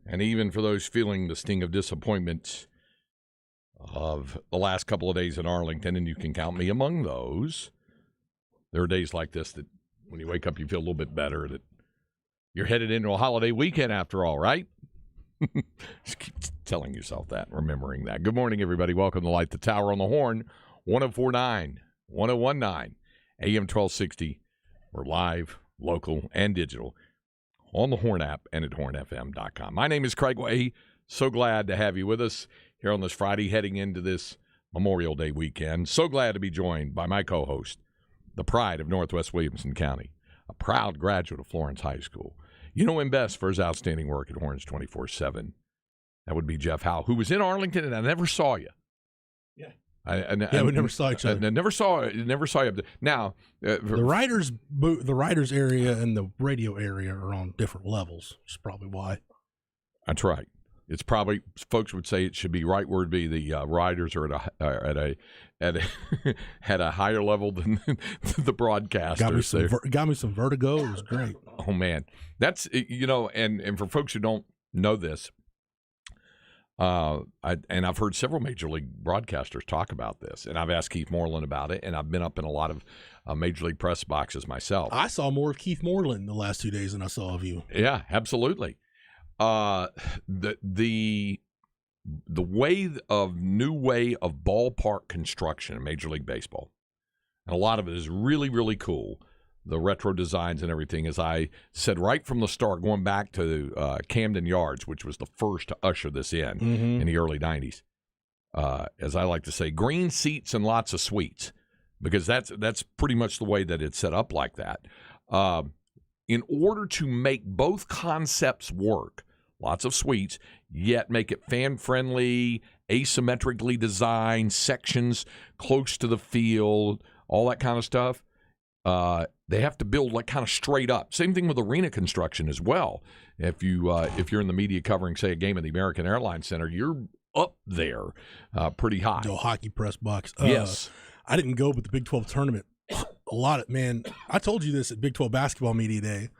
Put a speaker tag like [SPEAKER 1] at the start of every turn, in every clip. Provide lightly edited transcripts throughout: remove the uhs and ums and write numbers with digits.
[SPEAKER 1] And even for those feeling the sting of disappointment of the last couple of days in Arlington, and you can count me among those, there are days like this that when you wake up you feel a little bit better, that you're headed into a holiday weekend after all, right? Just keep telling yourself that, remembering that. Good morning, everybody. Welcome to Light the Tower on the Horn, 104.9, 101.9, AM 1260. We're live, local, and digital on the Horn app and at hornfm.com. My name is Craig Way. So glad to have you with us here on this Friday heading into this Memorial Day weekend. So glad to be joined by my co-host, the pride of Northwest Williamson County, a proud graduate of Florence High School. You know him best for his outstanding work at Horns 24/7. That would be Jeff Howe, who was in Arlington, and I never saw you.
[SPEAKER 2] Yeah.
[SPEAKER 1] We
[SPEAKER 2] never saw each other.
[SPEAKER 1] I never saw you up there. Now,
[SPEAKER 2] the writers area and the radio area are on different levels. That's probably why.
[SPEAKER 1] That's right. It's probably, folks would say it should be right where it'd be the writers are at a higher level than the broadcasters.
[SPEAKER 2] Got me some vertigo. It was great.
[SPEAKER 1] Oh man, that's and for folks who don't know this, I've heard several major league broadcasters talk about this, and I've asked Keith Moreland about it, and I've been up in a lot of major league press boxes myself.
[SPEAKER 2] I saw more of Keith Moreland the last 2 days than I saw of you.
[SPEAKER 1] Yeah, absolutely. The new way of ballpark construction in Major League Baseball, and a lot of it is really, really cool. The retro designs and everything, as I said right from the start, going back to Camden Yards, which was the first to usher this in the early 90s. As I like to say, green seats and lots of suites, because that's pretty much the way that it's set up like that. In order to make both concepts work, lots of suites, yet make it fan-friendly, asymmetrically designed, sections close to the field, all that kind of stuff, they have to build like kind of straight up. Same thing with arena construction as well. If you're in the media covering, say, a game at the American Airlines Center, you're up there pretty high.
[SPEAKER 2] The hockey press box.
[SPEAKER 1] Yes.
[SPEAKER 2] I didn't go, but the Big 12 tournament, I told you this at Big 12 Basketball Media Day,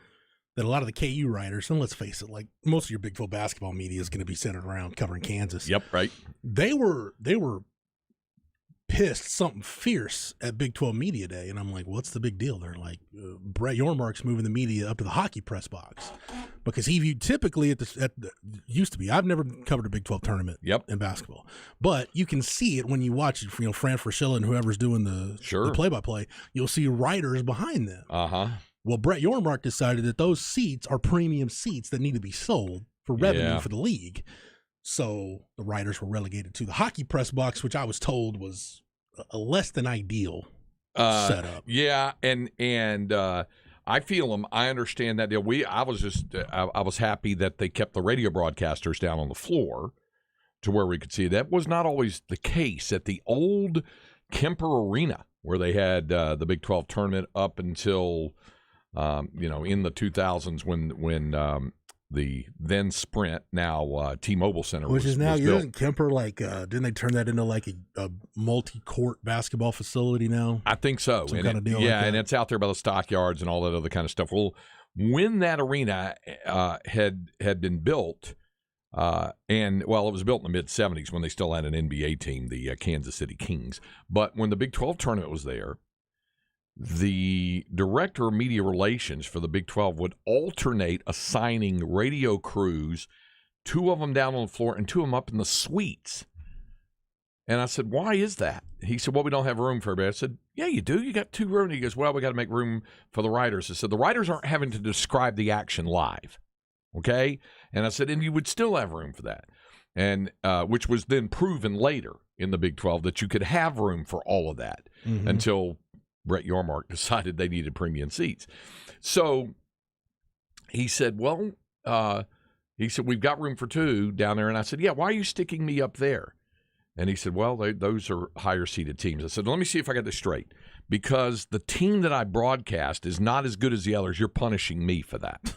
[SPEAKER 2] that a lot of the KU writers, and let's face it, like most of your Big 12 basketball media is going to be centered around covering Kansas.
[SPEAKER 1] Yep, right.
[SPEAKER 2] They were pissed something fierce at Big 12 Media Day, and I'm like, what's the big deal? They're like, Brett Yormark's moving the media up to the hockey press box, because he viewed typically used to be. I've never covered a Big 12 tournament in basketball, but you can see it when you watch it. Fran Fraschilla and whoever's doing the play-by-play, you'll see writers behind them. Well, Brett Yormark decided that those seats are premium seats that need to be sold for revenue for the league. So the writers were relegated to the hockey press box, which I was told was a less than ideal setup.
[SPEAKER 1] Yeah, and I feel them. I understand that deal. I was happy that they kept the radio broadcasters down on the floor to where we could see. That was not always the case at the old Kemper Arena, where they had the Big 12 tournament up until in the 2000s when the then Sprint, now T-Mobile Center,
[SPEAKER 2] which is now
[SPEAKER 1] built.
[SPEAKER 2] Kemper, like didn't they turn that into like a multi-court basketball facility now?
[SPEAKER 1] I think so.
[SPEAKER 2] Some kind of deal.
[SPEAKER 1] Yeah,
[SPEAKER 2] like
[SPEAKER 1] and it's out there by the stockyards and all that other kind of stuff. Well, when that arena had been built, it was built in the mid-'70s when they still had an NBA team, the Kansas City Kings. But when the Big 12 tournament was there, the director of media relations for the Big 12 would alternate assigning radio crews, 2 of them down on the floor and 2 of them up in the suites. And I said, why is that? He said, well, we don't have room for everybody. I said, yeah, you do. You got 2 rooms. He goes, well, we got to make room for the writers. I said, the writers aren't having to describe the action live. Okay? And I said, and you would still have room for that. And which was then proven later in the Big 12 that you could have room for all of that until Brett Yormark decided they needed premium seats. So he said, we've got room for 2 down there. And I said, yeah, why are you sticking me up there? And he said, well, those are higher seated teams. I said, let me see if I got this straight. Because the team that I broadcast is not as good as the others. You're punishing me for that.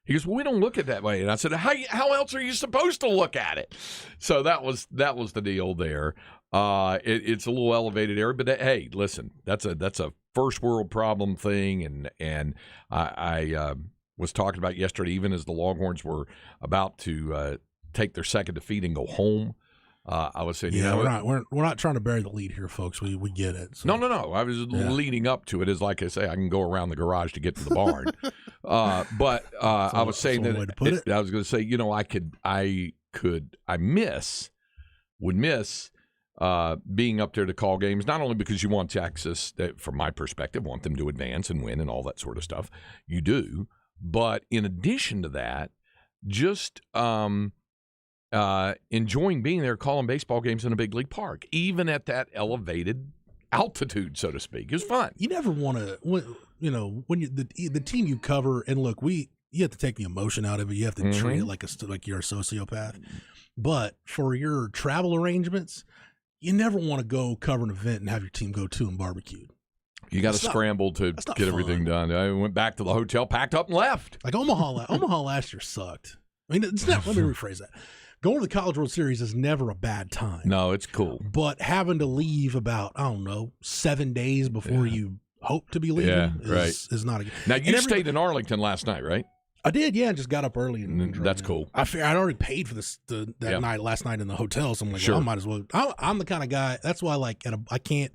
[SPEAKER 1] He goes, well, we don't look at it that way. And I said, how else are you supposed to look at it? So that was the deal there. It's a little elevated area, but hey, listen, that's a first world problem thing, and I was talking about yesterday, even as the Longhorns were about to take their second defeat and go home. I was saying,
[SPEAKER 2] we're not trying to bury the lead here, folks. We get it. So.
[SPEAKER 1] No. I was leading up to it. As like I say, I can go around the garage to get to the barn. But I was saying that I was going to say, would miss being up there to call games, not only because you want Texas, from my perspective, want them to advance and win and all that sort of stuff. You do. But in addition to that, just enjoying being there, calling baseball games in a big league park, even at that elevated altitude, so to speak. It was fun.
[SPEAKER 2] You never want to, when the team you cover, and look, you have to take the emotion out of it. You have to treat it like you're a sociopath. But for your travel arrangements, you never want to go cover an event and have your team go to and barbecued.
[SPEAKER 1] You got to scramble to get everything done. I went back to the hotel, packed up, and left.
[SPEAKER 2] Like Omaha last year sucked. I mean, it's not. Let me rephrase that. Going to the College World Series is never a bad time.
[SPEAKER 1] No, it's cool.
[SPEAKER 2] But having to leave about, 7 days before you hope to be leaving is not a good.
[SPEAKER 1] Now, you stayed in Arlington last night, right?
[SPEAKER 2] I did, yeah. Just got up early. And
[SPEAKER 1] that's cool.
[SPEAKER 2] I'd already paid for that last night in the hotel, so I'm like, I might as well. I'm the kind of guy. That's why, like, I can't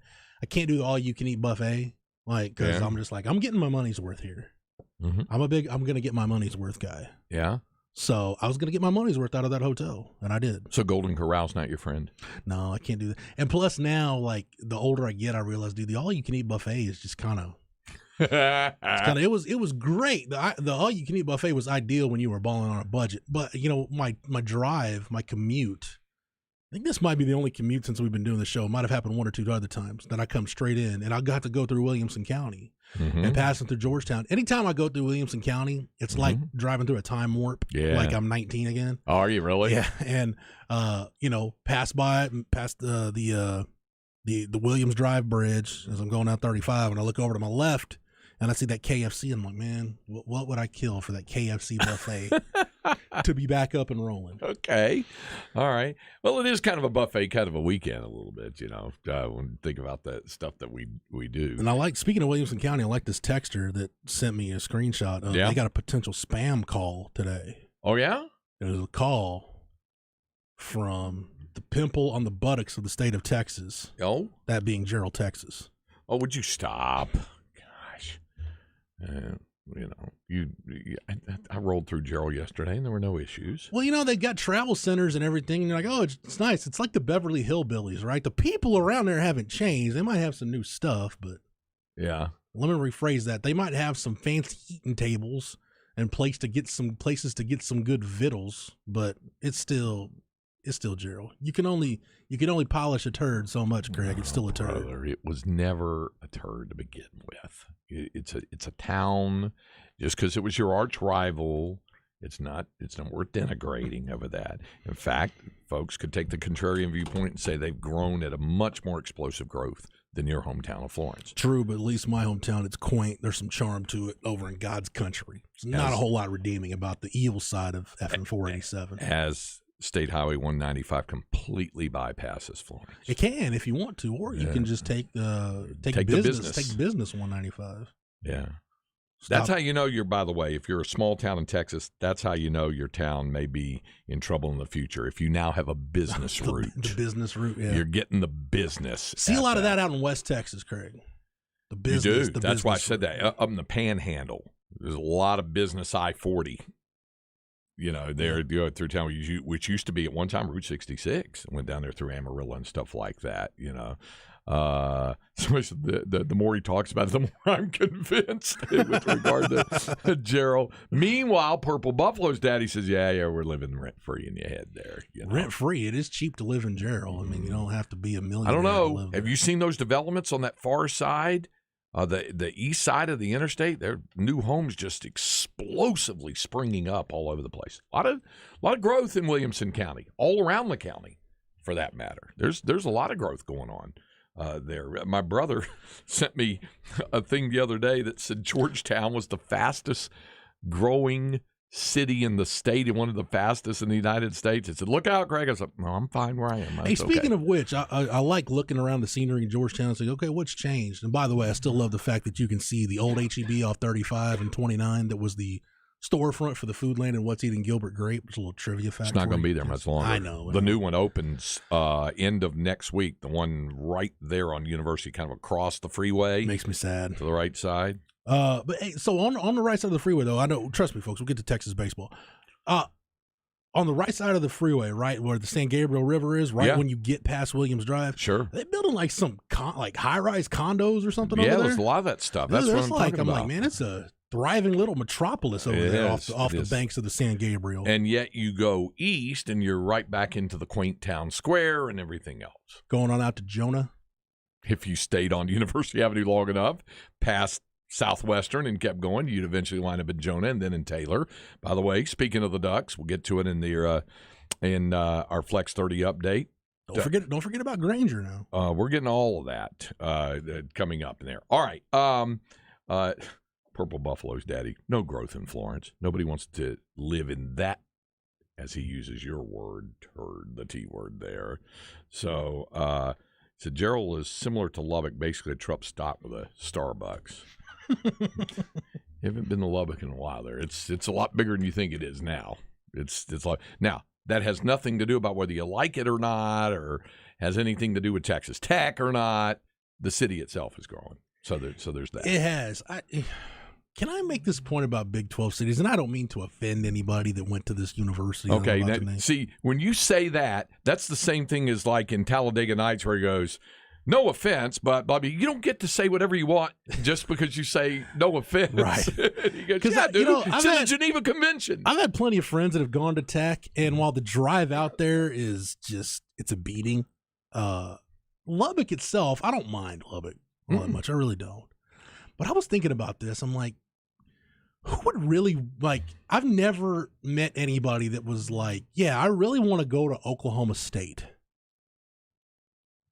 [SPEAKER 2] do the all-you-can-eat buffet, like, because I'm just like, I'm getting my money's worth here. Mm-hmm. I'm going to get my money's worth guy.
[SPEAKER 1] Yeah.
[SPEAKER 2] So I was going to get my money's worth out of that hotel, and I did.
[SPEAKER 1] So Golden Corral's not your friend?
[SPEAKER 2] No, I can't do that. And plus now, like, the older I get, I realize, dude, the all-you-can-eat buffet is just kind of it was great. The all-you-can-eat buffet was ideal when you were balling on a budget. But, my commute, I think this might be the only commute since we've been doing the show. It might have happened one or two other times that I come straight in, and I got to go through Williamson County and passing through Georgetown. Anytime I go through Williamson County, it's like driving through a time warp. Yeah. Like I'm 19 again.
[SPEAKER 1] Oh, are you really?
[SPEAKER 2] Yeah. And past the Williams Drive Bridge as I'm going down 35, and I look over to my left and I see that KFC, and I'm like, man, what would I kill for that KFC buffet to be back up and rolling?
[SPEAKER 1] Okay. All right. Well, it is kind of a buffet, kind of a weekend a little bit, when you think about that stuff that we do.
[SPEAKER 2] And speaking of Williamson County, I like this texter that sent me a screenshot. They got a potential spam call today.
[SPEAKER 1] Oh, yeah?
[SPEAKER 2] It was a call from the pimple on the buttocks of the state of Texas.
[SPEAKER 1] Oh?
[SPEAKER 2] That being Gerald, Texas.
[SPEAKER 1] Oh, would you stop? Gosh. I rolled through Gerald yesterday, and there were no issues.
[SPEAKER 2] Well, they've got travel centers and everything, and you're like, oh, it's nice. It's like the Beverly Hillbillies, right? The people around there haven't changed. They might have some new stuff, but
[SPEAKER 1] yeah.
[SPEAKER 2] Let me rephrase that. They might have some fancy eating tables and places to get some good victuals, but it's still Gerald. You can only polish a turd so much, Craig. It's still a turd.
[SPEAKER 1] Brother, it was never a turd to begin with. It's a town. Just because it was your arch rival, it's not worth denigrating over that. In fact, folks could take the contrarian viewpoint and say they've grown at a much more explosive growth than your hometown of Florence.
[SPEAKER 2] True, but at least my hometown, it's quaint. There's some charm to it over in God's country. There's not a whole lot redeeming about the evil side of FM 487.
[SPEAKER 1] As State Highway 195 completely bypasses Florence.
[SPEAKER 2] It can if you want to, or you can just take business 195.
[SPEAKER 1] Yeah. That's how you know by the way, if you're a small town in Texas, that's how you know your town may be in trouble in the future. If you now have a business route.
[SPEAKER 2] The business route, yeah.
[SPEAKER 1] You're getting the business.
[SPEAKER 2] See a lot of that out in West Texas, Craig. The business.
[SPEAKER 1] You do. That's why I said that. Up in the Panhandle, there's a lot of business I-40. There through town, which used to be at one time Route 66. Went down there through Amarillo and stuff like that. So the more he talks about it, the more I'm convinced with regard to Gerald. Meanwhile, Purple Buffalo's daddy says, yeah, we're living rent free in your head there.
[SPEAKER 2] Rent free. It is cheap to live in Gerald. I mean, you don't have to be a millionaire.
[SPEAKER 1] I don't know.
[SPEAKER 2] To live
[SPEAKER 1] have
[SPEAKER 2] there.
[SPEAKER 1] You seen those developments on that far side? The east side of the interstate, there are new homes just explosively springing up all over the place. A lot of growth in Williamson County, all around the county, for that matter. There's a lot of growth going on there. My brother sent me a thing the other day that said Georgetown was the fastest growing city in the state and one of the fastest in the United States. It said, look out, Greg. I was like, no, I'm fine where I am.
[SPEAKER 2] Hey, speaking of which, I like looking around the scenery in Georgetown and saying, okay, what's changed? And by the way, I still love the fact that you can see the old HEB off 35 and 29 that was the storefront for the Foodland and What's Eating Gilbert Grape. It's a little trivia fact.
[SPEAKER 1] It's not going to be there much longer.
[SPEAKER 2] I know.
[SPEAKER 1] The new one opens end of next week. The one right there on University, kind of across the freeway.
[SPEAKER 2] Makes me sad.
[SPEAKER 1] To the right side.
[SPEAKER 2] But hey, so on the right side of the freeway, though, I know. Trust me, folks. We'll get to Texas baseball. On the right side of the freeway, right where the San Gabriel River is, right when you get past Williams Drive,
[SPEAKER 1] sure,
[SPEAKER 2] they building like some high-rise condos or something.
[SPEAKER 1] Yeah,
[SPEAKER 2] over there.
[SPEAKER 1] there's a lot of that stuff. That's what I'm talking about.
[SPEAKER 2] Like, man, it's a thriving little metropolis over there off the banks of the San Gabriel.
[SPEAKER 1] And yet you go east, and you're right back into the quaint town square and everything else.
[SPEAKER 2] Going on out to Jonah.
[SPEAKER 1] If you stayed on University Avenue long enough, past Southwestern and kept going, you'd eventually line up in Jonah and then in Taylor. By the way, speaking of the Ducks, we'll get to it in our Flex 30 update.
[SPEAKER 2] Don't forget about Granger now.
[SPEAKER 1] We're getting all of that coming up in there. All right. Purple Buffaloes, Daddy. No growth in Florence. Nobody wants to live in that, as he uses your word, turd, the T word there. So, Gerald is similar to Lubbock, basically a Trupp stock with a Starbucks. You haven't been to Lubbock in a while there. It's a lot bigger than you think it is now. It's like now that has nothing to do about whether you like it or not, or has anything to do with Texas Tech or not. The city itself is growing. So there's that.
[SPEAKER 2] It has. Can I make this point about Big 12 cities? And I don't mean to offend anybody that went to this university.
[SPEAKER 1] Okay, now, see, when you say that, that's the same thing as like in Talladega Nights where he goes, no offense, but Bobby, you don't get to say whatever you want just because you say no offense.
[SPEAKER 2] Right.
[SPEAKER 1] He goes, yeah, dude, it's in the Geneva Convention.
[SPEAKER 2] I've had plenty of friends that have gone to Tech, and while the drive out there is it's a beating, Lubbock itself, I don't mind Lubbock all that much. I really don't. But I was thinking about this. I'm like, who would really, like, I've never met anybody that was like, yeah, I really want to go to Oklahoma State.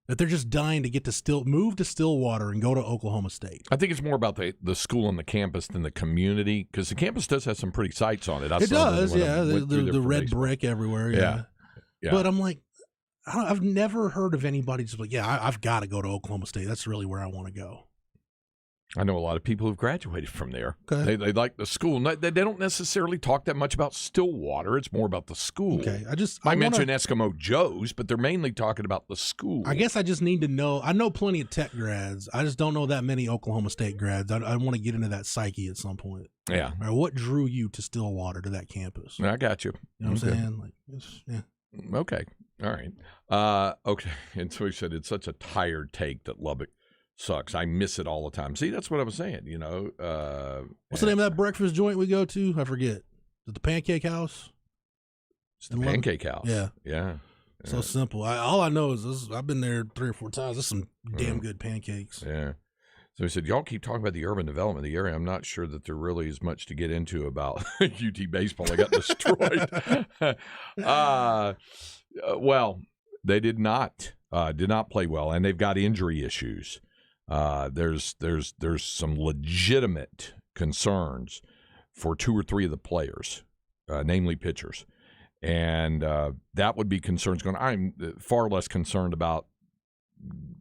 [SPEAKER 2] That they're just dying to get to move to Stillwater and go to Oklahoma State.
[SPEAKER 1] I think it's more about the school and the campus than the community, because the campus does have some pretty sights on it.
[SPEAKER 2] It does, yeah. The red brick everywhere, yeah. But I'm like, I've never heard of anybody just like, yeah, I've got to go to Oklahoma State. That's really where I want to go.
[SPEAKER 1] I know a lot of people who've graduated from there.
[SPEAKER 2] Okay.
[SPEAKER 1] They like the school. They don't necessarily talk that much about Stillwater. It's more about the school.
[SPEAKER 2] Okay.
[SPEAKER 1] I mention Eskimo Joe's, but they're mainly talking about the school.
[SPEAKER 2] I guess I just need to know. I know plenty of Tech grads. I just don't know that many Oklahoma State grads. I want to get into that psyche at some point.
[SPEAKER 1] Yeah.
[SPEAKER 2] Right, what drew you to Stillwater, to that campus?
[SPEAKER 1] I got you.
[SPEAKER 2] You know what I'm saying? Like, yeah.
[SPEAKER 1] Okay. All right. Okay. And so he said it's such a tired take that Lubbock sucks. I miss it all the time. See, that's what I was saying, you know.
[SPEAKER 2] What's the name of that breakfast joint we go to? I forget. Is it the Pancake House?
[SPEAKER 1] It's the Pancake House.
[SPEAKER 2] Yeah. So simple. All I know is this, I've been there 3 or 4 times. There's some damn good pancakes.
[SPEAKER 1] Yeah. So he said, y'all keep talking about the urban development of the area. I'm not sure that there really is much to get into about UT baseball. They got destroyed. Well, they did not play well, and they've got injury issues. There's some legitimate concerns for 2 or 3 of the players, namely pitchers, and that would be concerns going. I'm far less concerned about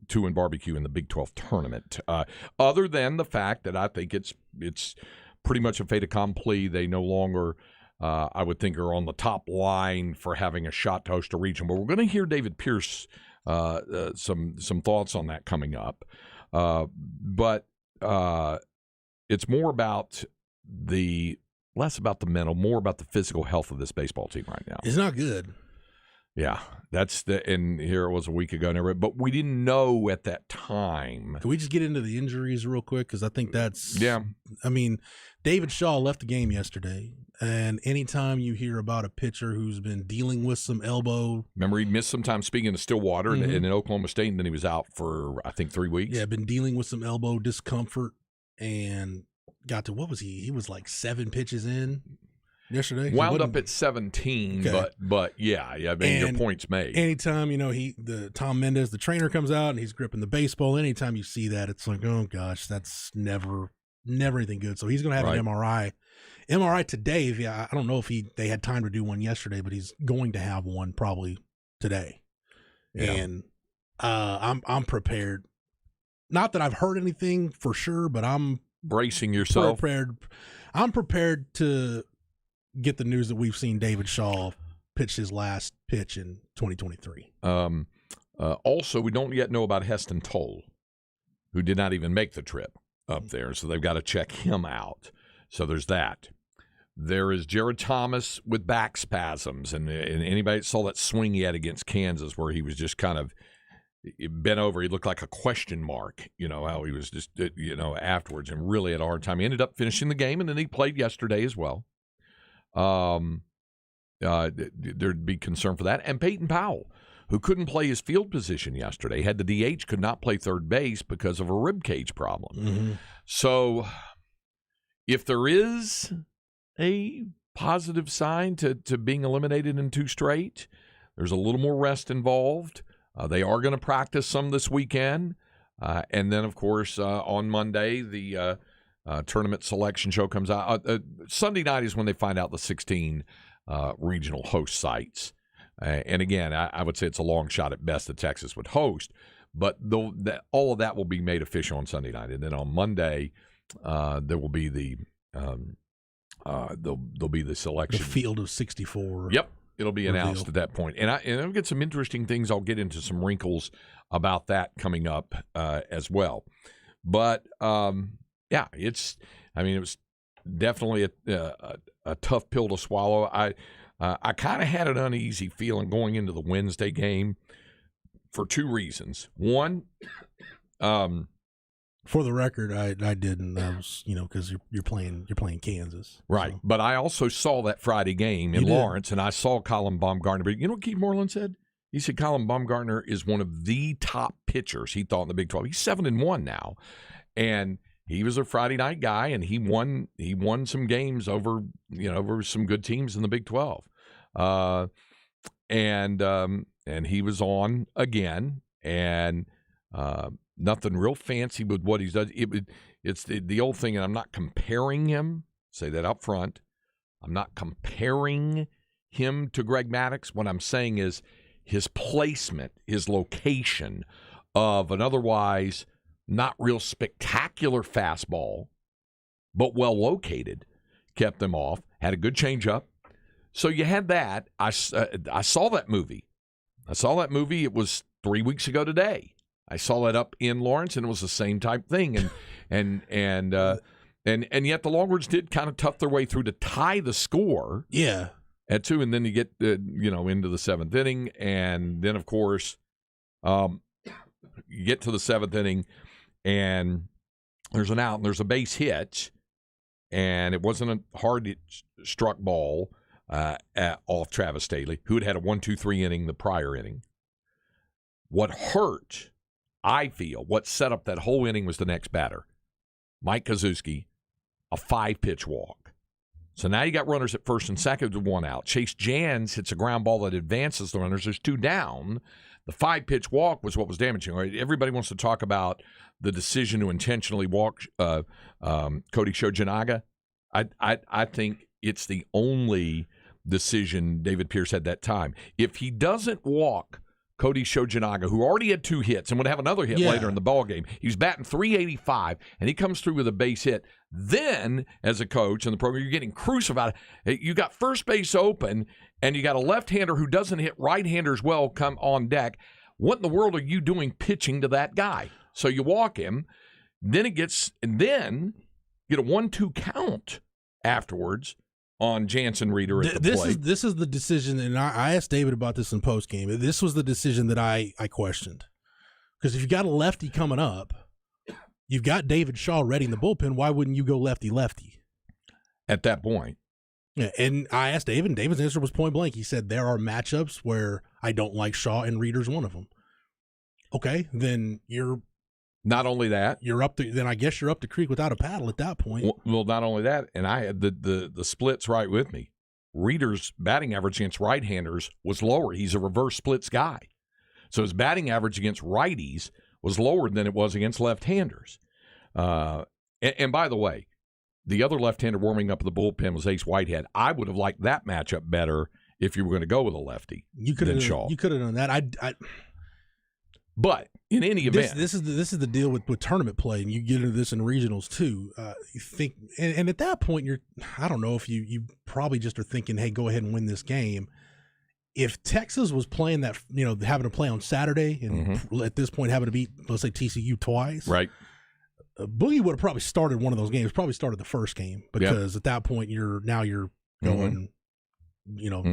[SPEAKER 1] 2 and barbecue in the Big 12 tournament, other than the fact that I think it's pretty much a fait accompli. They no longer, I would think, are on the top line for having a shot to host a region. But we're going to hear David Pierce some thoughts on that coming up. But it's more about less about the mental, more about the physical health of this baseball team right now.
[SPEAKER 2] It's not good.
[SPEAKER 1] Yeah, and here it was a week ago, but we didn't know at that time.
[SPEAKER 2] Can we just get into the injuries real quick? Because I think that's,
[SPEAKER 1] yeah.
[SPEAKER 2] I mean, David Shaw left the game yesterday, and anytime you hear about a pitcher who's been dealing with some elbow.
[SPEAKER 1] Remember, he missed some time, speaking of Stillwater and in Oklahoma State, and then he was out for, I think, 3 weeks.
[SPEAKER 2] Yeah, been dealing with some elbow discomfort, and got to, what was he? He was like 7 pitches in yesterday.
[SPEAKER 1] Wound up at 17, okay. but yeah, I mean, your point's made.
[SPEAKER 2] Anytime, Tom Mendez, the trainer, comes out and he's gripping the baseball, anytime you see that, it's like, oh gosh, that's never anything good. So he's going to have an MRI today. I don't know if they had time to do one yesterday, but he's going to have one probably today. Yeah. And I'm prepared. Not that I've heard anything for sure, but I'm
[SPEAKER 1] bracing yourself.
[SPEAKER 2] I'm prepared to get the news that we've seen David Shaw pitch his last pitch in 2023.
[SPEAKER 1] Also, we don't yet know about Heston Toll, who did not even make the trip up there, so they've got to check him out. So there's that. There is Jared Thomas with back spasms, and anybody that saw that swing he had against Kansas where he was just kind of bent over, he looked like a question mark, how he was just, afterwards, and really had a hard time. He ended up finishing the game, and then he played yesterday as well. There'd be concern for that. And Peyton Powell, who couldn't play his field position yesterday, had the DH, could not play third base because of a rib cage problem.
[SPEAKER 2] Mm-hmm.
[SPEAKER 1] So if there is a positive sign to being eliminated in 2 straight, there's a little more rest involved. They are going to practice some this weekend. And then, of course, on Monday, the tournament selection show comes out. Sunday night is when they find out the 16 regional host sites. And again, I would say it's a long shot at best that Texas would host. But all of that will be made official on Sunday night. And then on Monday, there will be there'll be the selection.
[SPEAKER 2] The field of 64.
[SPEAKER 1] Yep. It'll be announced at that point. And I'll get some interesting things. I'll get into some wrinkles about that coming up as well. But, it was definitely a tough pill to swallow. I kind of had an uneasy feeling going into the Wednesday game for 2 reasons. One,
[SPEAKER 2] for the record, I didn't. I was, because you're playing Kansas,
[SPEAKER 1] right?
[SPEAKER 2] So.
[SPEAKER 1] But I also saw that Friday game in Lawrence, and I saw Colin Baumgartner. But you know what Keith Moreland said? He said Colin Baumgartner is one of the top pitchers he thought in the Big 12. He's 7-1 now, and he was a Friday night guy, and he won some games over some good teams in the Big 12, and he was on again, and nothing real fancy with what he's done. It's the old thing, and I'm not comparing him. Say that up front. I'm not comparing him to Greg Maddux. What I'm saying is his placement, his location of an otherwise not real spectacular fastball, but well located, kept them off. Had a good changeup. So you had that. I saw that movie. It was 3 weeks ago today. I saw that up in Lawrence, and it was the same type thing. And yet the Longhorns did kind of tough their way through to tie the score.
[SPEAKER 2] Yeah.
[SPEAKER 1] At 2, and then you get into the 7th inning, and then of course you get to the 7th inning, and there's an out, and there's a base hit, and it wasn't a hard struck ball off Travis Staley, who had a 1-2-3 inning the prior inning. What hurt, I feel, what set up that whole inning was the next batter, Mike Kozuski, a 5-pitch walk. So now you got runners at first and second with 1 out. Chase Jans hits a ground ball that advances the runners. There's 2 down. The 5-pitch walk was what was damaging. Right? Everybody wants to talk about the decision to intentionally walk Cody Shojanaga. I think it's the only decision David Pierce had that time. If he doesn't walk Cody Shojanaga, who already had 2 hits and would have another hit later in the ballgame. He was batting .385, and he comes through with a base hit. Then, as a coach in the program, you're getting crucified. You got first base open, and you got a left-hander who doesn't hit right-handers well come on deck. What in the world are you doing pitching to that guy? So you walk him, then you get a 1-2 count afterwards on Jansen Reeder at the plate.
[SPEAKER 2] This is the decision, and I asked David about this in postgame. This was the decision that I questioned. Because if you got a lefty coming up, you've got David Shaw ready in the bullpen, why wouldn't you go lefty-lefty?
[SPEAKER 1] At that point.
[SPEAKER 2] Yeah, and I asked David, and David's answer was point blank. He said, there are matchups where I don't like Shaw, and Reeder's one of them. Okay, then you're...
[SPEAKER 1] Not only that,
[SPEAKER 2] then I guess you're up the creek without a paddle at that point.
[SPEAKER 1] Well, not only that, and I had the splits right with me. Reeder's batting average against right-handers was lower. He's a reverse splits guy. So his batting average against righties was lower than it was against left-handers. And by the way, the other left-hander warming up in the bullpen was Ace Whitehead. I would have liked that matchup better if you were going to go with a lefty than Shaw.
[SPEAKER 2] You could have done that.
[SPEAKER 1] But in any event,
[SPEAKER 2] this is the deal with tournament play, and you get into this in regionals too. You think, and at that point, I don't know if you probably just are thinking, hey, go ahead and win this game. If Texas was playing that, having to play on Saturday, and at this point having to beat, let's say, TCU twice,
[SPEAKER 1] right?
[SPEAKER 2] Boogie would have probably started one of those games. Probably started the first game because at that point you're going.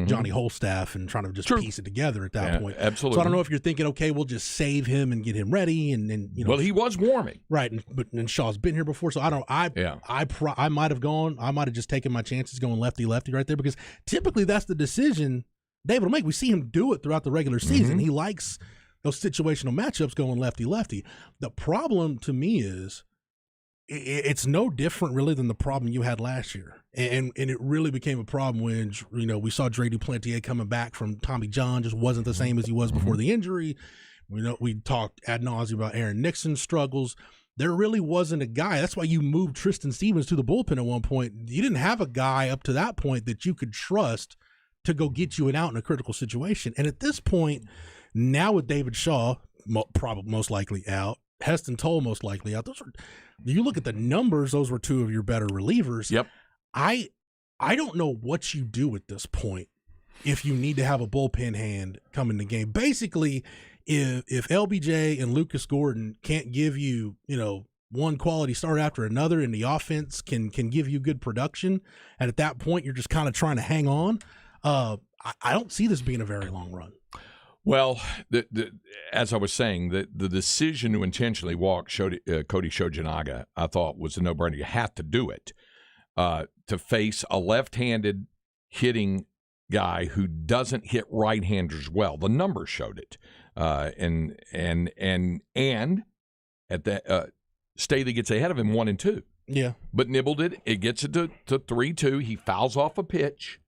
[SPEAKER 2] Johnny Holstaff and trying to just piece it together at that point.
[SPEAKER 1] Absolutely.
[SPEAKER 2] So I don't know if you're thinking, okay, we'll just save him and get him ready, and
[SPEAKER 1] Well, he was warming,
[SPEAKER 2] right? And Shaw's been here before, so I don't. I might have gone. I might have just taken my chances going lefty right there, because typically that's the decision David will make. We see him do it throughout the regular season. He likes those situational matchups going lefty. The problem to me is, it's no different really than the problem you had last year. And it really became a problem when, we saw Dre Duplantier coming back from Tommy John, just wasn't the same as he was before the injury. We talked ad nauseum about Aaron Nixon's struggles. There really wasn't a guy. That's why you moved Tristan Stevens to the bullpen at one point. You didn't have a guy up to that point that you could trust to go get you an out in a critical situation. And at this point, now with David Shaw probably most likely out, Heston Toll most likely out. You look at the numbers; those were two of your better relievers.
[SPEAKER 1] Yep.
[SPEAKER 2] I don't know what you do at this point if you need to have a bullpen hand come in the game. Basically, if LBJ and Lucas Gordon can't give you one quality start after another, and the offense can give you good production, and at that point you're just kind of trying to hang on. I don't see this being a very long run.
[SPEAKER 1] Well, as I was saying, the decision to intentionally walk Cody Shojinaga, I thought, was a no-brainer. You have to do it to face a left-handed hitting guy who doesn't hit right-handers well. The numbers showed it, and at that Staley gets ahead of him 1-2.
[SPEAKER 2] Yeah,
[SPEAKER 1] but nibbled it. It gets it to 3-2. He fouls off a pitch,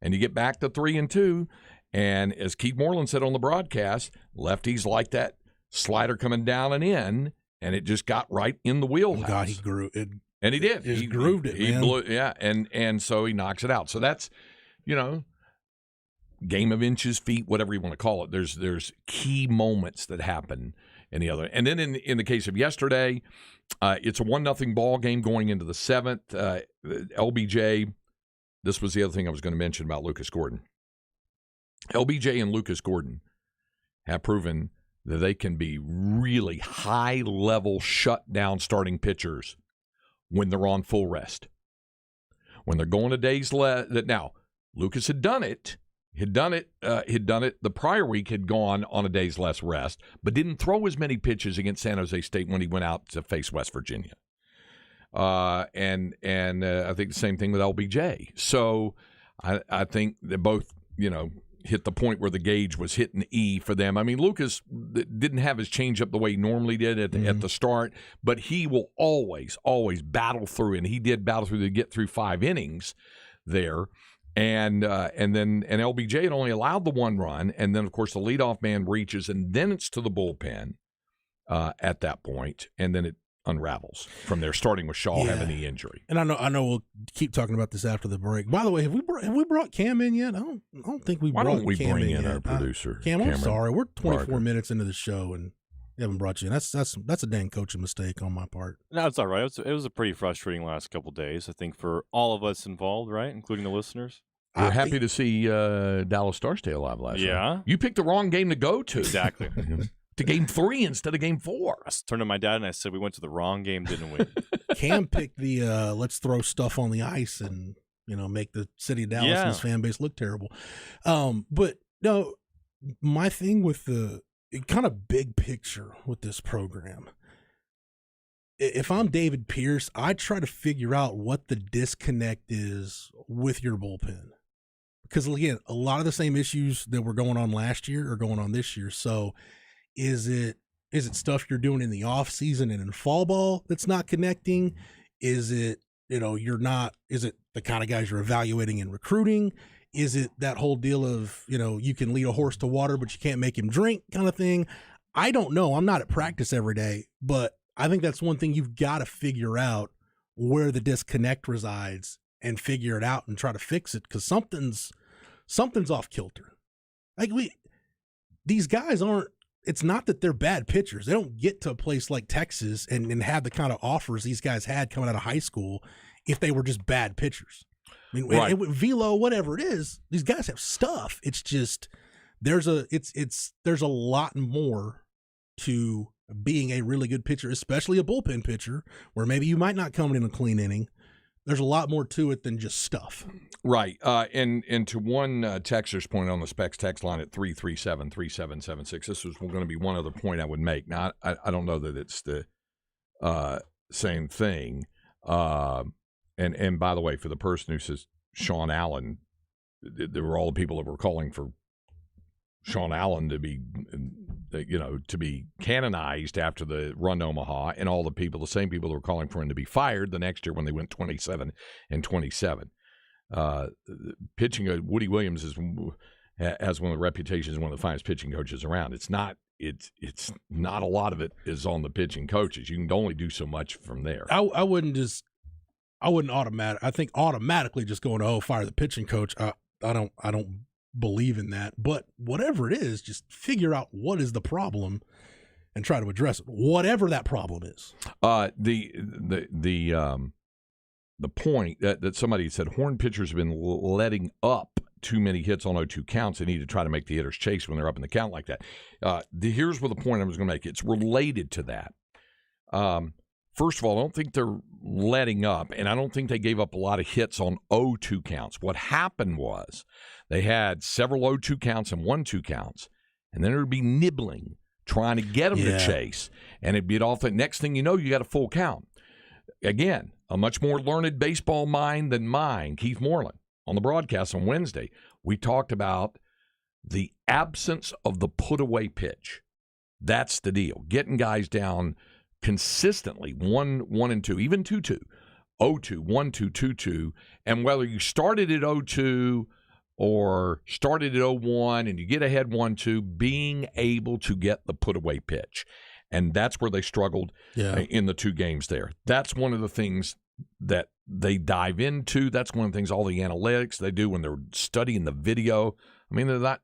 [SPEAKER 1] and you get back to 3-2. And as Keith Moreland said on the broadcast, lefties like that slider coming down and in, and it just got right in the wheelhouse.
[SPEAKER 2] Oh God, he grew it,
[SPEAKER 1] and he did.
[SPEAKER 2] He grooved it.
[SPEAKER 1] He
[SPEAKER 2] man.
[SPEAKER 1] blew, and so he knocks it out. So that's, game of inches, feet, whatever you want to call it. There's key moments that happen in the other. And then in the case of yesterday, it's a 1-0 ball game going into the 7th. LBJ. This was the other thing I was going to mention about Lucas Gordon. LBJ and Lucas Gordon have proven that they can be really high-level shutdown starting pitchers when they're on full rest. When they're going a day's less. Now, Lucas had done it. The prior week, had gone on a day's less rest, but didn't throw as many pitches against San Jose State when he went out to face West Virginia. And I think the same thing with LBJ. So I think they both, hit the point where the gauge was hitting E for them. I mean, Lucas didn't have his changeup the way he normally did at the start, but he will always battle through, and he did battle through to get through 5 innings there. And LBJ had only allowed the 1 run, and then, of course, the leadoff man reaches, and then it's to the bullpen at that point, and then it unravels from there, starting with Shaw having the injury.
[SPEAKER 2] And I know we'll keep talking about this after the break. By the way, have we brought Cam in yet? I don't think we.
[SPEAKER 1] Why
[SPEAKER 2] brought
[SPEAKER 1] don't we
[SPEAKER 2] Cam
[SPEAKER 1] bring in
[SPEAKER 2] yet.
[SPEAKER 1] our producer?
[SPEAKER 2] Cam, I'm sorry, we're 24
[SPEAKER 1] Parker.
[SPEAKER 2] minutes into the show and haven't brought you in. That's a dang coaching mistake on my part.
[SPEAKER 3] No, it's all right. It was a pretty frustrating last couple of days, I think, for all of us involved, right, including the listeners.
[SPEAKER 1] We're happy to see Dallas Stars stay alive last night. You picked the wrong game to go to.
[SPEAKER 3] Exactly.
[SPEAKER 1] To game 3 instead of game 4.
[SPEAKER 3] I turned to my dad and I said, we went to the wrong game, didn't we?
[SPEAKER 2] Cam picked the let's throw stuff on the ice and make the city of Dallas and his fan base look terrible. But no, my thing with the kind of big picture with this program, if I'm David Pierce, I try to figure out what the disconnect is with your bullpen. Because, again, a lot of the same issues that were going on last year are going on this year. So is it stuff you're doing in the off season and in fall ball that's not connecting? Is it, is it the kind of guys you're evaluating in recruiting? Is it that whole deal of, you can lead a horse to water, but you can't make him drink kind of thing? I don't know. I'm not at practice every day, but I think that's one thing you've got to figure out, where the disconnect resides, and figure it out and try to fix it, because something's off kilter. Like these guys aren't it's not that they're bad pitchers. They don't get to a place like Texas and have the kind of offers these guys had coming out of high school if they were just bad pitchers. I mean,
[SPEAKER 1] Right.
[SPEAKER 2] and with velo, whatever it is, these guys have stuff. It's just there's a lot more to being a really good pitcher, especially a bullpen pitcher, where maybe you might not come in a clean inning. There's a lot more to it than just stuff.
[SPEAKER 1] Right. And to one texter's point on the Specs text line at 337-3776, this was going to be one other point I would make. Now, I don't know that it's the same thing. And by the way, for the person who says Sean Allen, there were all the people that were calling for Sean Allen to be, to be canonized after the run to Omaha, and all the same people that were calling for him to be fired the next year when they went 27-27. Pitching, Woody Williams has one of the reputations as one of the finest pitching coaches around. It's not a lot of it is on the pitching coaches. You can only do so much from there.
[SPEAKER 2] I wouldn't automatically just going, fire the pitching coach. I don't believe in that, but whatever it is, just figure out what is the problem and try to address it, whatever that problem is.
[SPEAKER 1] The point that somebody said, Horn pitchers have been letting up too many hits on 0-2 counts. They need to try to make the hitters chase when they're up in the count like that. Here's where the point I was going to make. It's related to that. First of all, I don't think they're letting up, and I don't think they gave up a lot of hits on 0-2 counts. What happened was they had several 0-2 counts and 1-2 counts, and then it would be nibbling, trying to get them to chase, and it'd be off. The next thing you know, you got a full count. Again, a much more learned baseball mind than mine, Keith Moreland, on the broadcast on Wednesday, we talked about the absence of the put-away pitch. That's the deal. Getting guys down consistently, 1-2, even 2-2, 0-2, 1-2, 2-2, and whether you started at 0-2 or started at 0-1 and you get ahead 1-2, being able to get the put-away pitch. And that's where they struggled in the two games there. That's one of the things that they dive into. That's one of the things, all the analytics they do when they're studying the video. I mean, they're not,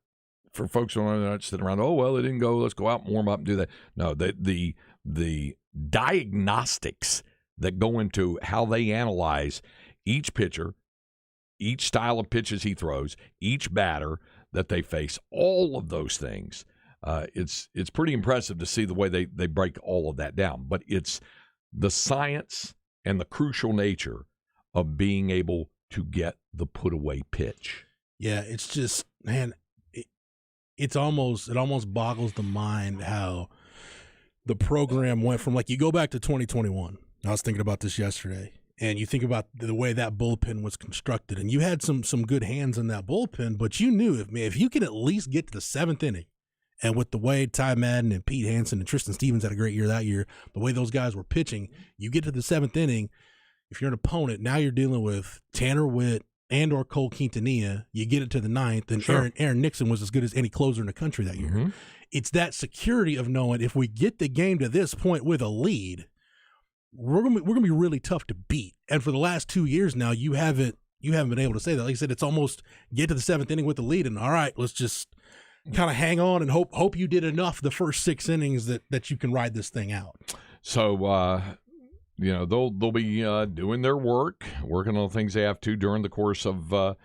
[SPEAKER 1] for folks who are not sitting around, they didn't go, let's go out and warm up and do that. No, the diagnostics that go into how they analyze each pitcher, each style of pitches he throws, each batter that they face, all of those things. It's pretty impressive to see the way they break all of that down. But it's the science and the crucial nature of being able to get the put-away pitch.
[SPEAKER 2] Yeah, it's just, man, it almost boggles the mind how the program went from, like, you go back to 2021. I was thinking about this yesterday, and you think about the way that bullpen was constructed, and you had some good hands in that bullpen, but you knew if you could at least get to the seventh inning, and with the way Ty Madden and Pete Hansen and Tristan Stevens had a great year that year, the way those guys were pitching, you get to the seventh inning, if you're an opponent, now you're dealing with Tanner Witt and or Cole Quintanilla. You get it to the ninth, and Aaron Nixon was as good as any closer in the country that year. Mm-hmm. It's that security of knowing if we get the game to this point with a lead, we're gonna be really tough to beat. And for the last 2 years now, you haven't been able to say that. Like I said, it's almost get to the seventh inning with the lead, and all right, let's just kind of hang on and hope you did enough the first 6 innings that you can ride this thing out.
[SPEAKER 1] So they'll be doing their work, working on things they have to during the course of the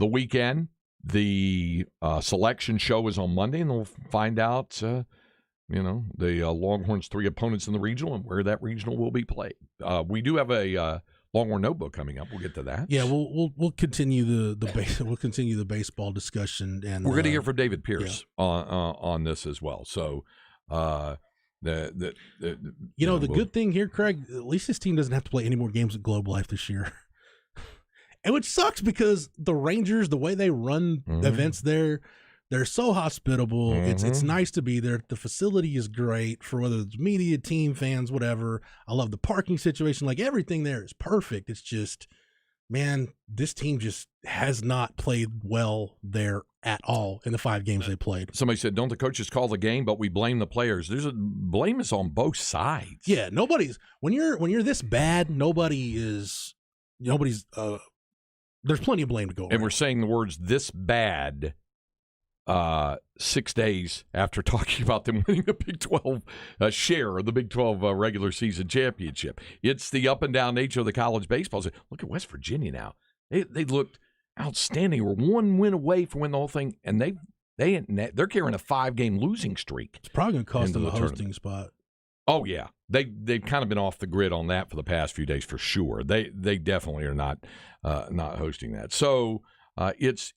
[SPEAKER 1] weekend. The selection show is on Monday, and they'll find out, the Longhorns' 3 opponents in the regional and where that regional will be played. We do have a Longhorn notebook coming up. We'll get to that.
[SPEAKER 2] Yeah, we'll continue we'll continue the baseball discussion, and
[SPEAKER 1] we're going to hear from David Pierce on this as well. So, the
[SPEAKER 2] good thing here, Craig, at least his team doesn't have to play any more games at Globe Life this year. And which sucks because the Rangers, the way they run events there, they're so hospitable. Mm-hmm. It's nice to be there. The facility is great for whether it's media, team, fans, whatever. I love the parking situation. Like, everything there is perfect. It's just, man, this team just has not played well there at all in the 5 games they played.
[SPEAKER 1] Somebody said, don't the coaches call the game, but we blame the players. Blame is on both sides.
[SPEAKER 2] Yeah, when you're this bad, nobody's there's plenty of blame to go around.
[SPEAKER 1] And we're saying the words "this bad" 6 days after talking about them winning the Big 12 share of the Big 12 regular season championship. It's the up and down nature of the college baseball. Look at West Virginia now. They looked outstanding. We're one win away from winning the whole thing, and they're carrying a 5-game losing streak.
[SPEAKER 2] It's probably going to cost them a hosting
[SPEAKER 1] tournament
[SPEAKER 2] spot.
[SPEAKER 1] Oh yeah, they've kind of been off the grid on that for the past few days for sure. They definitely are not hosting that. So it's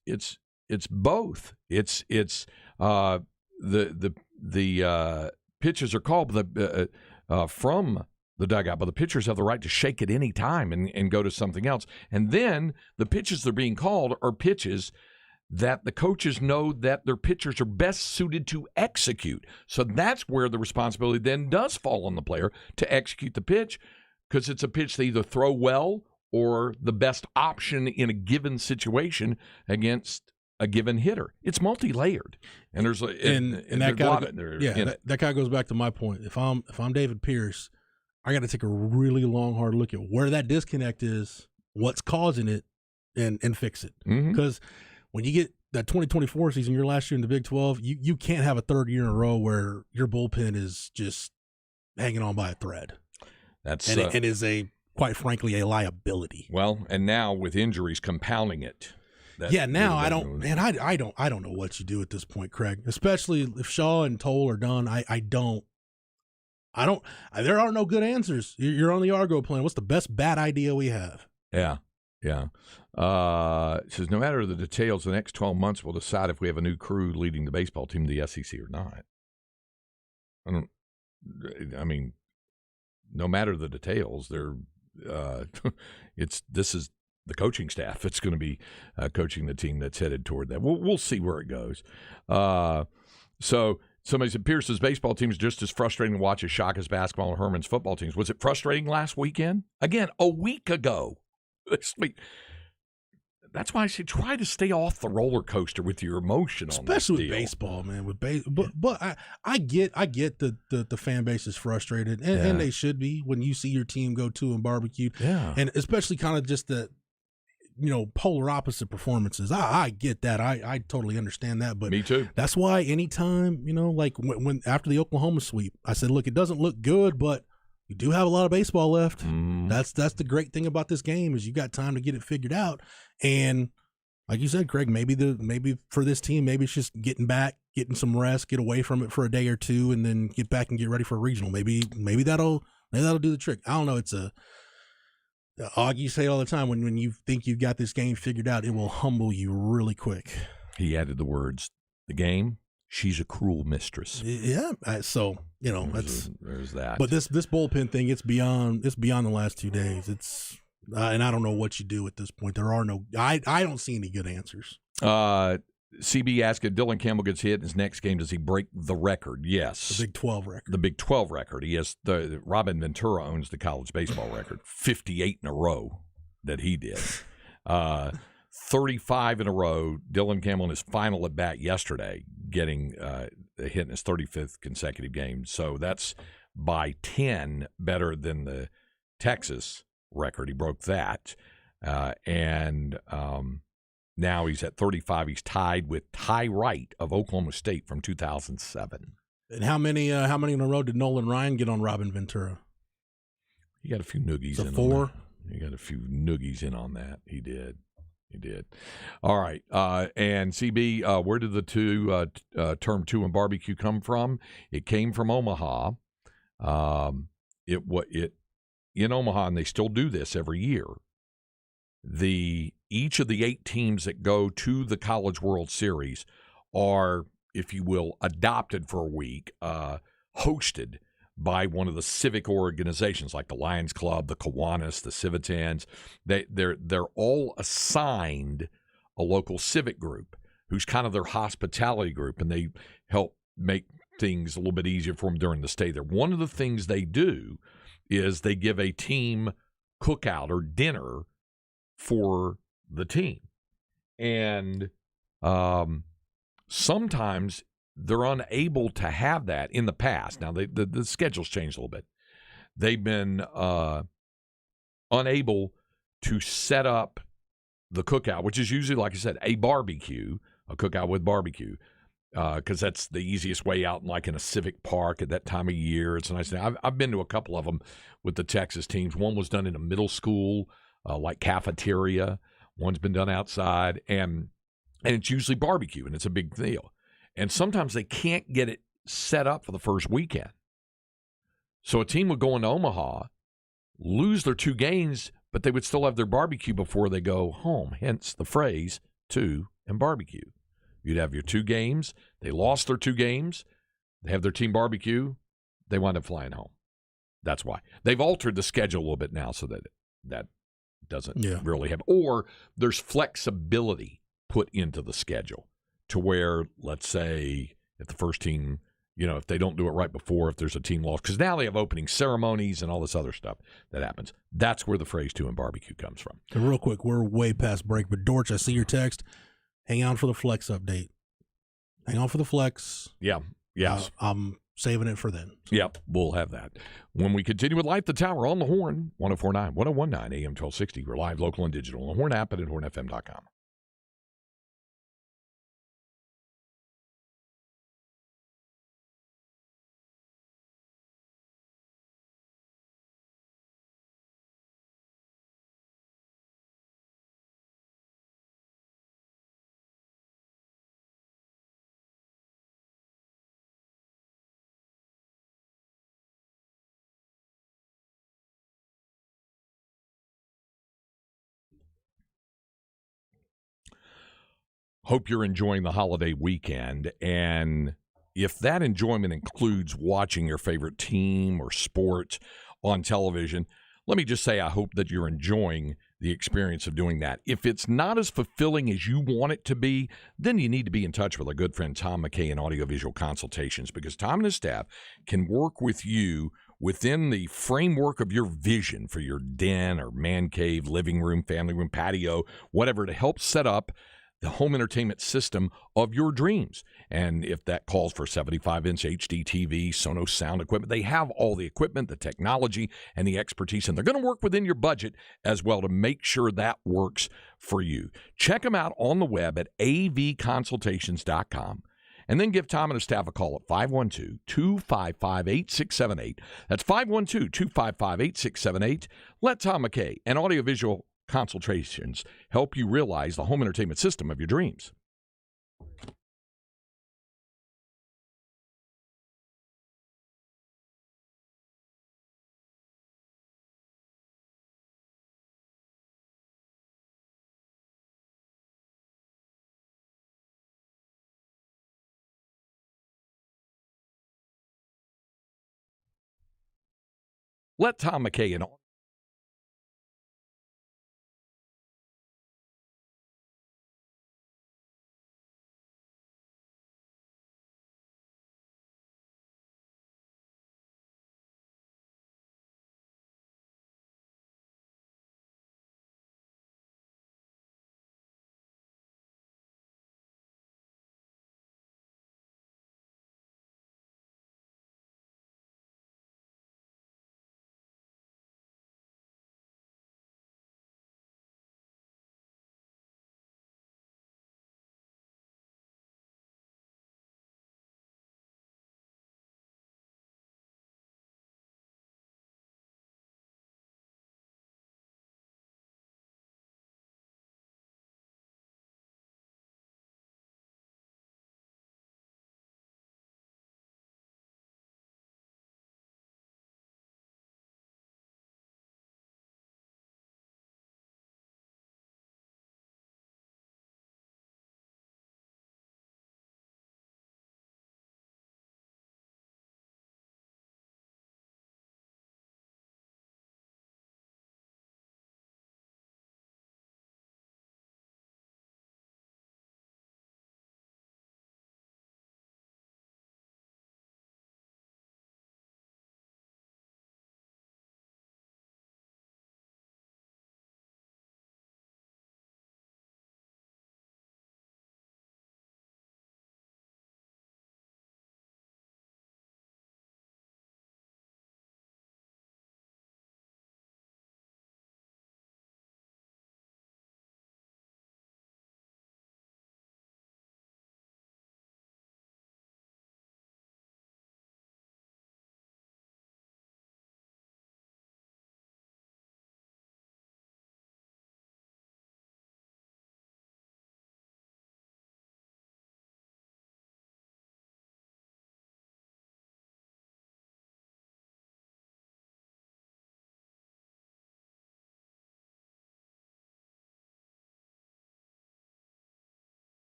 [SPEAKER 1] both. It's the pitches are called from the dugout, but the pitchers have the right to shake at any time and go to something else. And then the pitches that are being called are pitches that the coaches know that their pitchers are best suited to execute. So that's where the responsibility then does fall on the player to execute the pitch, because it's a pitch they either throw well or the best option in a given situation against a given hitter. It's multi-layered, and there's that kind of
[SPEAKER 2] goes back to my point. If I'm David Pierce, I got to take a really long, hard look at where that disconnect is, what's causing it, and fix it. Because when you get that 2024 season, your last year in the Big 12, you can't have a third year in a row where your bullpen is just hanging on by a thread. It is quite frankly a liability.
[SPEAKER 1] Well, and now with injuries compounding it.
[SPEAKER 2] Now I don't know what you do at this point, Craig. Especially if Shaw and Toll are done. I don't. There are no good answers. You're on the Argo plan. What's the best bad idea we have?
[SPEAKER 1] Yeah. It says, no matter the details, the next 12 months will decide if we have a new crew leading the baseball team to the SEC or not. No matter the details, this is the coaching staff that's going to be coaching the team that's headed toward that. We'll see where it goes. So somebody said Pierce's baseball team is just as frustrating to watch as Shaka's basketball and Herman's football teams. Was it frustrating last weekend? Again, a week ago. This week. That's why I say try to stay off the roller coaster with your emotion,
[SPEAKER 2] especially with baseball, man. But I get the fan base is frustrated, and they should be when you see your team go 2 and barbecued, and especially kind of just the polar opposite performances. I get that. I totally understand that. But
[SPEAKER 1] me too.
[SPEAKER 2] That's why anytime like when after the Oklahoma sweep, I said, look, it doesn't look good, but you do have a lot of baseball left. That's the great thing about this game is you got time to get it figured out. And like you said, Craig, maybe for this team, maybe it's just getting some rest, get away from it for a day or two, and then get back and get ready for a regional. Maybe that'll do the trick. I don't know. It's you say all the time when you think you've got this game figured out, it will humble you really quick.
[SPEAKER 1] He added the words, the game. She's a cruel mistress.
[SPEAKER 2] Yeah, so
[SPEAKER 1] there's that.
[SPEAKER 2] But this bullpen thing, it's beyond the last 2 days. It's and I don't know what you do at this point. There are no. I don't see any good answers.
[SPEAKER 1] CB asked if Dylan Campbell gets hit in his next game, does he break the record? Yes,
[SPEAKER 2] the Big 12 record.
[SPEAKER 1] The Big 12 record. He has Robin Ventura owns the college baseball record, 58 in a row that he did. 35 in a row. Dylan Campbell in his final at bat yesterday, getting a hit in his 35th consecutive game. So that's by 10 better than the Texas record. He broke that, and now he's at 35. He's tied with Ty Wright of Oklahoma State from 2007.
[SPEAKER 2] And how many in a row did Nolan Ryan get on Robin Ventura?
[SPEAKER 1] He got a few noogies in
[SPEAKER 2] 4.
[SPEAKER 1] on that. He got a few noogies in on that. He did. All right. And CB, where did the term 2 and barbecue come from? It came from Omaha. In Omaha, and they still do this every year. Each of the 8 teams that go to the College World Series are, if you will, adopted for a week, hosted by one of the civic organizations like the Lions Club, the Kiwanis, the Civitans. They're all assigned a local civic group who's kind of their hospitality group, and they help make things a little bit easier for them during the stay there. One of the things they do is they give a team cookout or dinner for the team. And sometimes they're unable to have that in the past. Now, the schedule's changed a little bit. They've been unable to set up the cookout, which is usually, like I said, a barbecue, a cookout with barbecue. because that's the easiest way out, like in a civic park at that time of year. It's a nice thing. I've been to a couple of them with the Texas teams. One was done in a middle school, like cafeteria. One's been done outside, and it's usually barbecue, and it's a big deal. And sometimes they can't get it set up for the first weekend. So a team would go into Omaha, lose their 2 games, but they would still have their barbecue before they go home, hence the phrase, 2 and barbecue. You'd have your 2 games. They lost their 2 games. They have their team barbecue. They wind up flying home. That's why. They've altered the schedule a little bit now so that doesn't really happen. Or there's flexibility put into the schedule to where, let's say, if the first team, if they don't do it right before, if there's a team loss, because now they have opening ceremonies and all this other stuff that happens. That's where the phrase 2 and barbecue comes from.
[SPEAKER 2] So real quick, we're way past break, but Dorch, I see your text. Hang on for the flex update. Hang on for the flex.
[SPEAKER 1] Yeah. Yes.
[SPEAKER 2] I'm saving it for then.
[SPEAKER 1] Yep, we'll have that. When we continue with Light the Tower on the Horn, 1049, 1019, AM 1260. We're live, local, and digital on the Horn app and at hornfm.com. Hope you're enjoying the holiday weekend. And if that enjoyment includes watching your favorite team or sport on television, let me just say I hope that you're enjoying the experience of doing that. If it's not as fulfilling as you want it to be, then you need to be in touch with our good friend Tom McKay in Audiovisual Consultations, because Tom and his staff can work with you within the framework of your vision for your den or man cave, living room, family room, patio, whatever, to help set up the home entertainment system of your dreams. And if that calls for 75-inch HD TV, Sonos sound equipment, they have all the equipment, the technology, and the expertise, and they're going to work within your budget as well to make sure that works for you. Check them out on the web at avconsultations.com. And then give Tom and his staff a call at 512-255-8678. That's 512-255-8678. Let Tom McKay and Audiovisual Consultations help you realize the home entertainment system of your dreams. Let Tom McKay and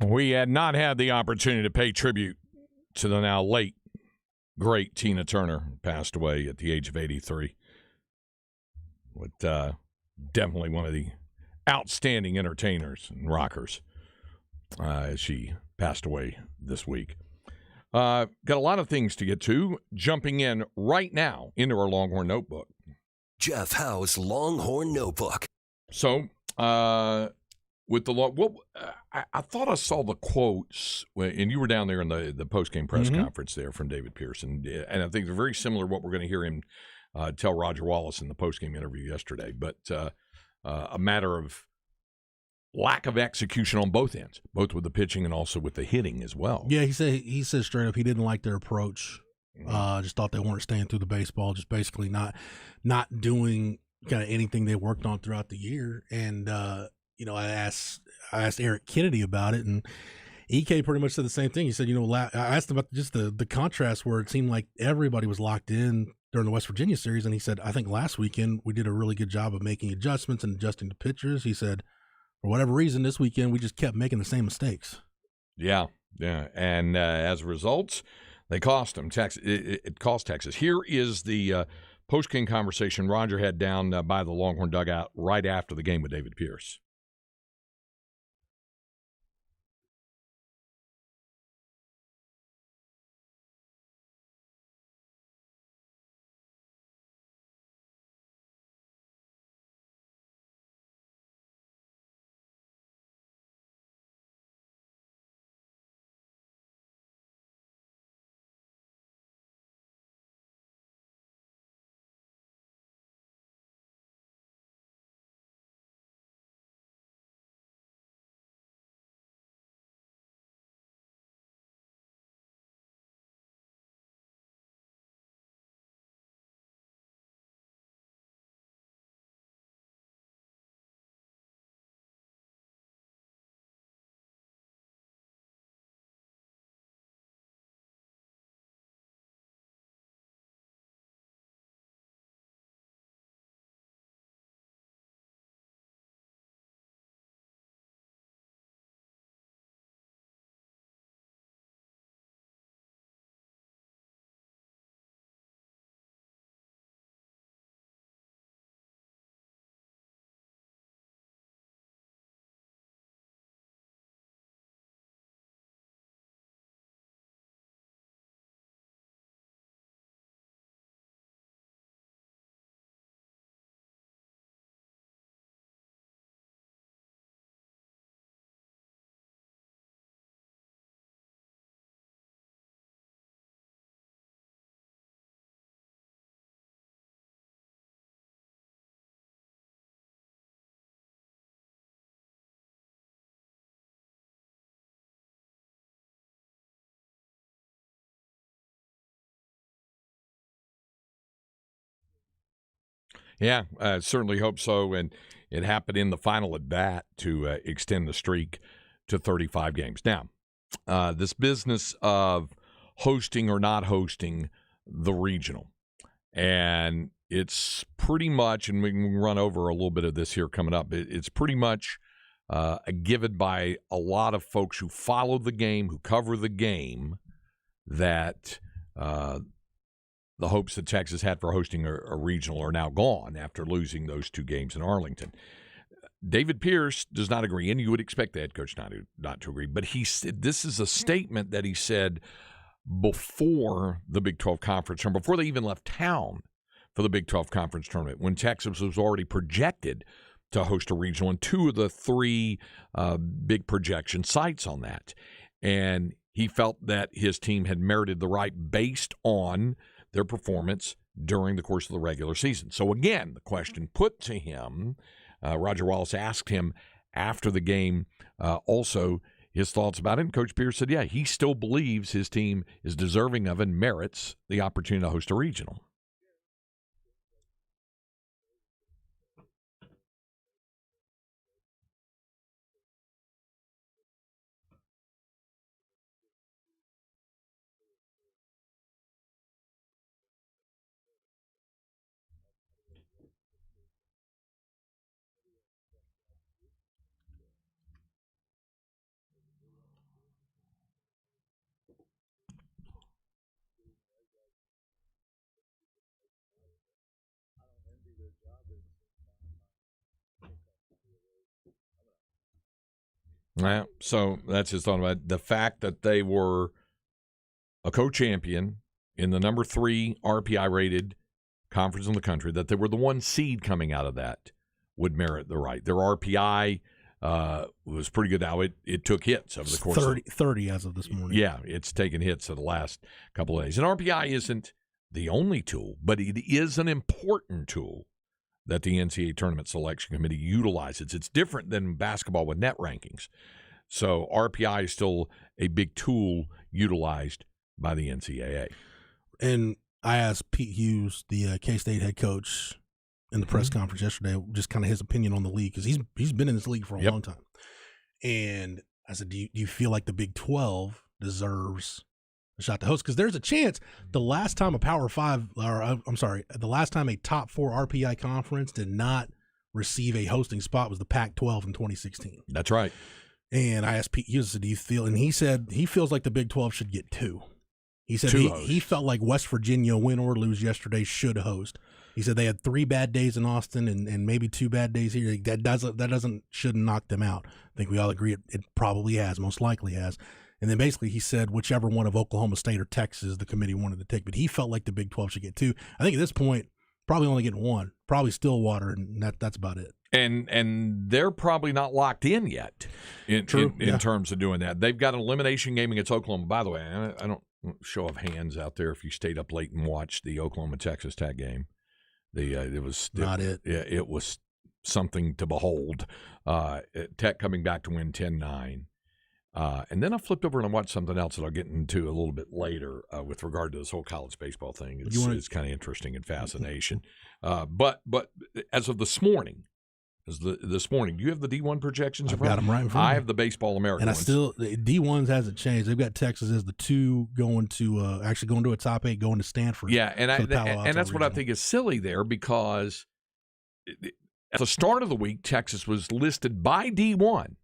[SPEAKER 1] We had not had the opportunity to pay tribute to the now late, great Tina Turner, passed away at the age of 83. But definitely one of the outstanding entertainers and rockers as she passed away this week. Got a lot of things to get to. Jumping in right now into our Longhorn Notebook.
[SPEAKER 4] Jeff Howe's Longhorn Notebook.
[SPEAKER 1] So, with the I thought I saw the quotes, and you were down there in the post-game press conference there from David Pearson, and I think they're very similar to what we're going to hear him tell Roger Wallace in the post-game interview yesterday. But a matter of lack of execution on both ends, both with the pitching and also with the hitting as well.
[SPEAKER 2] Yeah, he said straight up he didn't like their approach. Just thought they weren't staying through the baseball, just basically not doing kind of anything they worked on throughout the year. And I asked Eric Kennedy about it, and EK pretty much said the same thing. He said, I asked about just the contrast where it seemed like everybody was locked in during the West Virginia series, and he said, I think last weekend we did a really good job of making adjustments and adjusting the pitchers. He said, for whatever reason, this weekend we just kept making the same mistakes.
[SPEAKER 1] Yeah, and as a result, they cost them. It cost Texas. Here is the post-game conversation Roger had down by the Longhorn dugout right after the game with David Pierce. Yeah, certainly hope so. And it happened in the final at bat to extend the streak to 35 games. Now, this business of hosting or not hosting the regional, and it's pretty much, and we can run over a little bit of this here coming up, it's pretty much a given by a lot of folks who follow the game, who cover the game, that the hopes that Texas had for hosting a regional are now gone after losing those two games in Arlington. David Pierce does not agree, and you would expect the head coach not to agree, but he said this is a statement that he said before the Big 12 Conference tournament, before they even left town for the Big 12 Conference tournament, when Texas was already projected to host a regional and two of the three big projection sites on that. And he felt that his team had merited the right based on their performance during the course of the regular season. So again, the question put to him, Roger Wallace asked him after the game also his thoughts about it, and Coach Pierce said, yeah, he still believes his team is deserving of and merits the opportunity to host a regional. Yeah, so that's his thought about it. The fact that they were a co-champion in the number 3 RPI rated conference in the country, that they were the 1 seed coming out of that, would merit the right. Their RPI was pretty good. Now it took hits over the course
[SPEAKER 2] 30 as of this morning.
[SPEAKER 1] Yeah, it's taken hits in the last couple of days. And RPI isn't the only tool, but it is an important tool that the NCAA Tournament Selection Committee utilizes. It's different than basketball with net rankings. So RPI is still a big tool utilized by the NCAA.
[SPEAKER 2] And I asked Pete Hughes, the K-State head coach, in the press conference yesterday, just kind of his opinion on the league, because he's been in this league for a long time. And I said, do you feel like the Big 12 deserves a shot to host? Because there's a chance the last time a the last time a top 4 RPI conference did not receive a hosting spot was the Pac-12 in 2016.
[SPEAKER 1] That's right.
[SPEAKER 2] And I asked Pete Hughes, do you feel, and he said he feels like the Big 12 should get 2. He said he felt like West Virginia, win or lose yesterday, should host. He said they had 3 bad days in Austin and maybe 2 bad days here. That shouldn't knock them out. I think we all agree it probably has, most likely has. And then basically he said whichever one of Oklahoma State or Texas the committee wanted to take, but he felt like the Big 12 should get 2. I think at this point probably only getting 1, probably Stillwater, and that's about it.
[SPEAKER 1] And they're probably not locked in yet in terms of doing that. They've got an elimination game against Oklahoma. By the way, I don't show of hands out there if you stayed up late and watched the Oklahoma-Texas Tech game. It was something to behold. Tech coming back to win 10-9. And then I flipped over and I watched something else that I'll get into a little bit later with regard to this whole college baseball thing. It's kind of interesting and fascination. But as of this morning, do you have the D1 projections?
[SPEAKER 2] I've got them right in front of me.
[SPEAKER 1] I have the Baseball America
[SPEAKER 2] and
[SPEAKER 1] ones.
[SPEAKER 2] D1s hasn't changed. They've got Texas as the 2 going to a top 8, going to Stanford.
[SPEAKER 1] Yeah, and that's what I think is silly there, because at the start of the week, Texas was listed by D1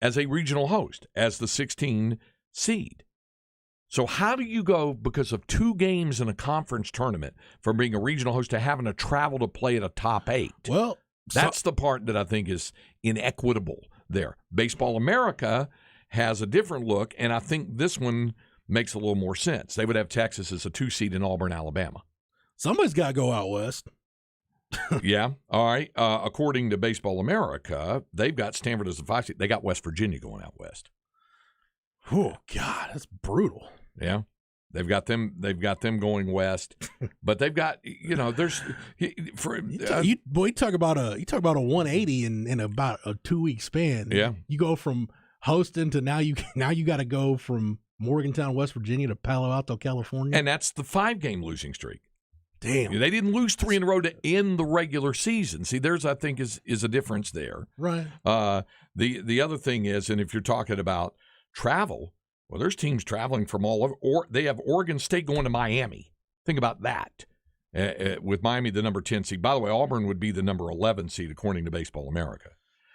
[SPEAKER 1] as a regional host, as the 16 seed. So how do you go, because of 2 games in a conference tournament, from being a regional host to having to travel to play at a top 8?
[SPEAKER 2] Well,
[SPEAKER 1] that's the part that I think is inequitable there. Baseball America has a different look, and I think this one makes a little more sense. They would have Texas as a 2 seed in Auburn, Alabama.
[SPEAKER 2] Somebody's got to go out west.
[SPEAKER 1] Yeah. All right. According to Baseball America, they've got Stanford as the 5 seed. They got West Virginia going out west.
[SPEAKER 2] Oh, God, that's brutal.
[SPEAKER 1] Yeah. They've got them going west, but they've got, there's
[SPEAKER 2] you talk about a 180 in about a 2-week span.
[SPEAKER 1] Yeah.
[SPEAKER 2] You go from hosting to now you got to go from Morgantown, West Virginia to Palo Alto, California.
[SPEAKER 1] And that's the 5-game losing streak.
[SPEAKER 2] Damn.
[SPEAKER 1] They didn't lose 3 in a row to end the regular season. See, there's, I think, is a difference there.
[SPEAKER 2] Right.
[SPEAKER 1] The other thing is, and if you're talking about travel, well, there's teams traveling from all over. Or they have Oregon State going to Miami. Think about that. With Miami, the number 10 seed. By the way, Auburn would be the number 11 seed, according to Baseball America.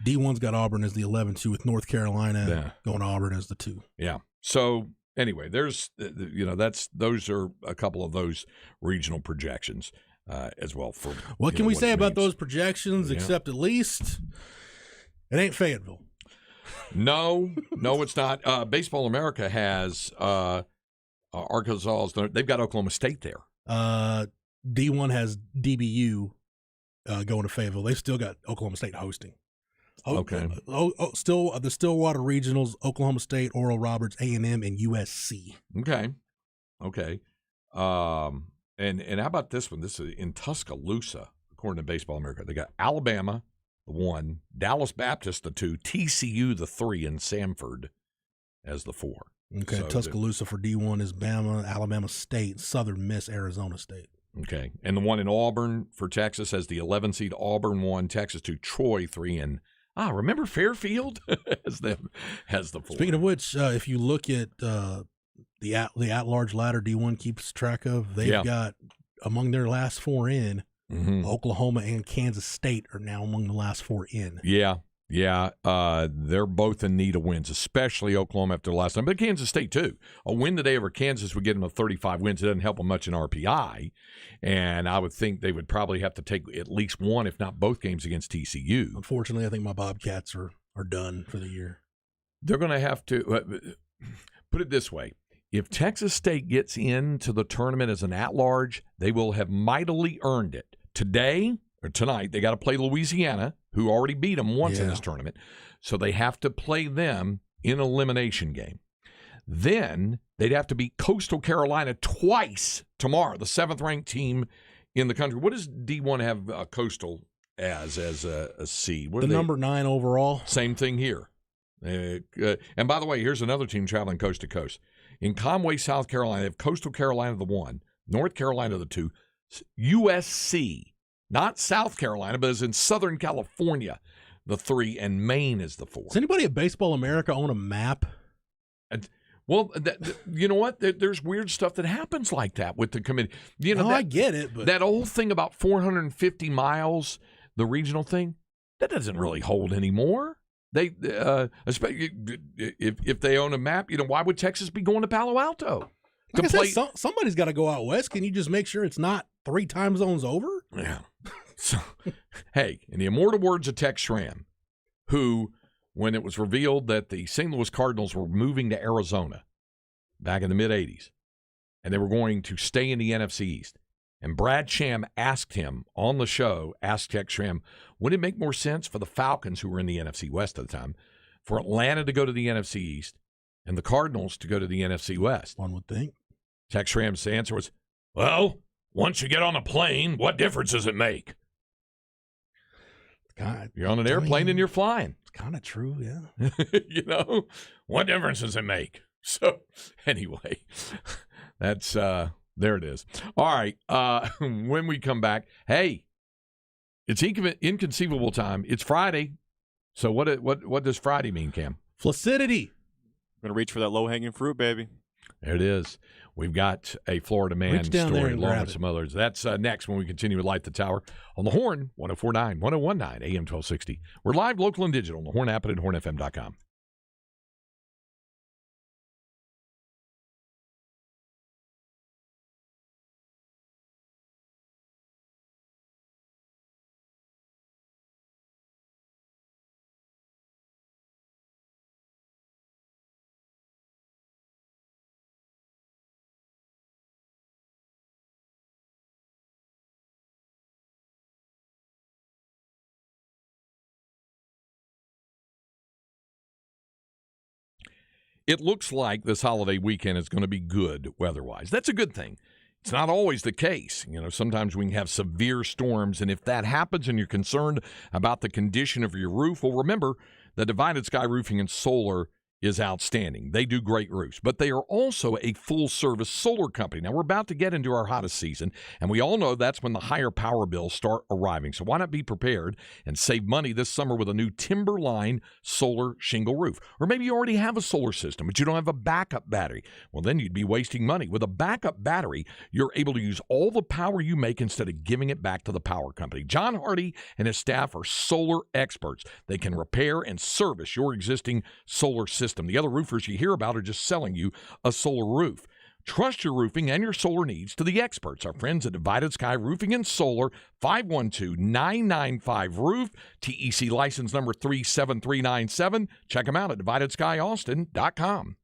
[SPEAKER 2] D1's got Auburn as the 11 seed, with North Carolina going to Auburn as the 2.
[SPEAKER 1] Yeah. So anyway, there's, those are a couple of those regional projections as well. For
[SPEAKER 2] what can we say about those projections, except at least it ain't Fayetteville.
[SPEAKER 1] No, it's not. Baseball America has Arkansas. They've got Oklahoma State there.
[SPEAKER 2] D1 has DBU going to Fayetteville. They've still got Oklahoma State hosting.
[SPEAKER 1] Okay.
[SPEAKER 2] Still the Stillwater Regionals, Oklahoma State, Oral Roberts, A&M, and USC.
[SPEAKER 1] Okay. And how about this one? This is in Tuscaloosa, according to Baseball America. They got Alabama, the 1, Dallas Baptist, the 2, TCU, the 3, and Samford as the 4.
[SPEAKER 2] Okay, so Tuscaloosa for D1 is Bama, Alabama State, Southern Miss, Arizona State.
[SPEAKER 1] Okay, and the one in Auburn for Texas has the 11 seed, Auburn 1, Texas 2, Troy 3, and remember Fairfield as the 4.
[SPEAKER 2] Speaking of which, if you look at the at-large ladder D1 keeps track of, they've got among their last 4 in. Mm-hmm. Oklahoma and Kansas State are now among the last 4 in.
[SPEAKER 1] Yeah. They're both in need of wins, especially Oklahoma after the last time. But Kansas State, too. A win today over Kansas would get them to 35 wins. It doesn't help them much in RPI. And I would think they would probably have to take at least one, if not both games against TCU.
[SPEAKER 2] Unfortunately, I think my Bobcats are done for the year.
[SPEAKER 1] they're going to have to put it this way. If Texas State gets into the tournament as an at-large, they will have mightily earned it. Today or tonight, they got to play Louisiana, who already beat them once in this tournament. So they have to play them in an elimination game. Then they'd have to beat Coastal Carolina twice tomorrow, the 7th-ranked team in the country. What does D1 have Coastal as a seed? What
[SPEAKER 2] the
[SPEAKER 1] are they?
[SPEAKER 2] number 9 overall.
[SPEAKER 1] Same thing here. And by the way, here's another team traveling coast to coast. In Conway, South Carolina, they have Coastal Carolina the 1, North Carolina the 2, USC, not South Carolina, but is in Southern California, the 3, and Maine is the 4.
[SPEAKER 2] Does anybody at Baseball America own a map?
[SPEAKER 1] Well, you know what? There's weird stuff that happens like that with the committee. You know,
[SPEAKER 2] I get it, but
[SPEAKER 1] that old thing about 450 miles, the regional thing, that doesn't really hold anymore. They, especially if they own a map, you know, why would Texas be going to Palo Alto?
[SPEAKER 2] Like I said, somebody's got to go out west. Can you just make sure it's not 3 time zones over?
[SPEAKER 1] Yeah. So, hey, in the immortal words of Tex Schramm, who, when it was revealed that the St. Louis Cardinals were moving to Arizona back in the mid-'80s, and they were going to stay in the NFC East, and Brad Sham asked him on the show, asked Tex Schramm, would it make more sense for the Falcons, who were in the NFC West at the time, for Atlanta to go to the NFC East and the Cardinals to go to the NFC West?
[SPEAKER 2] One would think.
[SPEAKER 1] Tex Schramm's answer was, well, once you get on a plane, what difference does it make?
[SPEAKER 2] God,
[SPEAKER 1] you're on an airplane and you're flying.
[SPEAKER 2] It's kind of true, yeah.
[SPEAKER 1] You know, what difference does it make? So, anyway, that's there it is. All right, when we come back, hey, it's inconceivable time. It's Friday. So what does Friday mean, Cam?
[SPEAKER 2] Flaccidity.
[SPEAKER 3] We're going to reach for that low-hanging fruit, baby.
[SPEAKER 1] There it is. We've got a Florida man story along with some others. That's next when we continue with Light the Tower on the Horn, 104.9, 101.9, AM 1260. We're live, local, and digital on the Horn app and at hornfm.com. It looks like this holiday weekend is going to be good weather-wise. That's a good thing. It's not always the case. You know, sometimes we can have severe storms, and if that happens and you're concerned about the condition of your roof, well, remember that Divided Sky Roofing and Solar is outstanding. They do great roofs, but they are also a full-service solar company. Now, we're about to get into our hottest season, and we all know that's when the higher power bills start arriving. So why not be prepared and save money this summer with a new Timberline solar shingle roof? Or maybe you already have a solar system, but you don't have a backup battery. Well, then you'd be wasting money. With a backup battery, you're able to use all the power you make instead of giving it back to the power company. John Hardy and his staff are solar experts. They can repair and service your existing solar system. The other roofers you hear about are just selling you a solar roof. Trust your roofing and your solar needs to the experts. Our friends at Divided Sky Roofing and Solar, 512-995-ROOF, TEC license number 37397. Check them out at dividedskyAustin.com.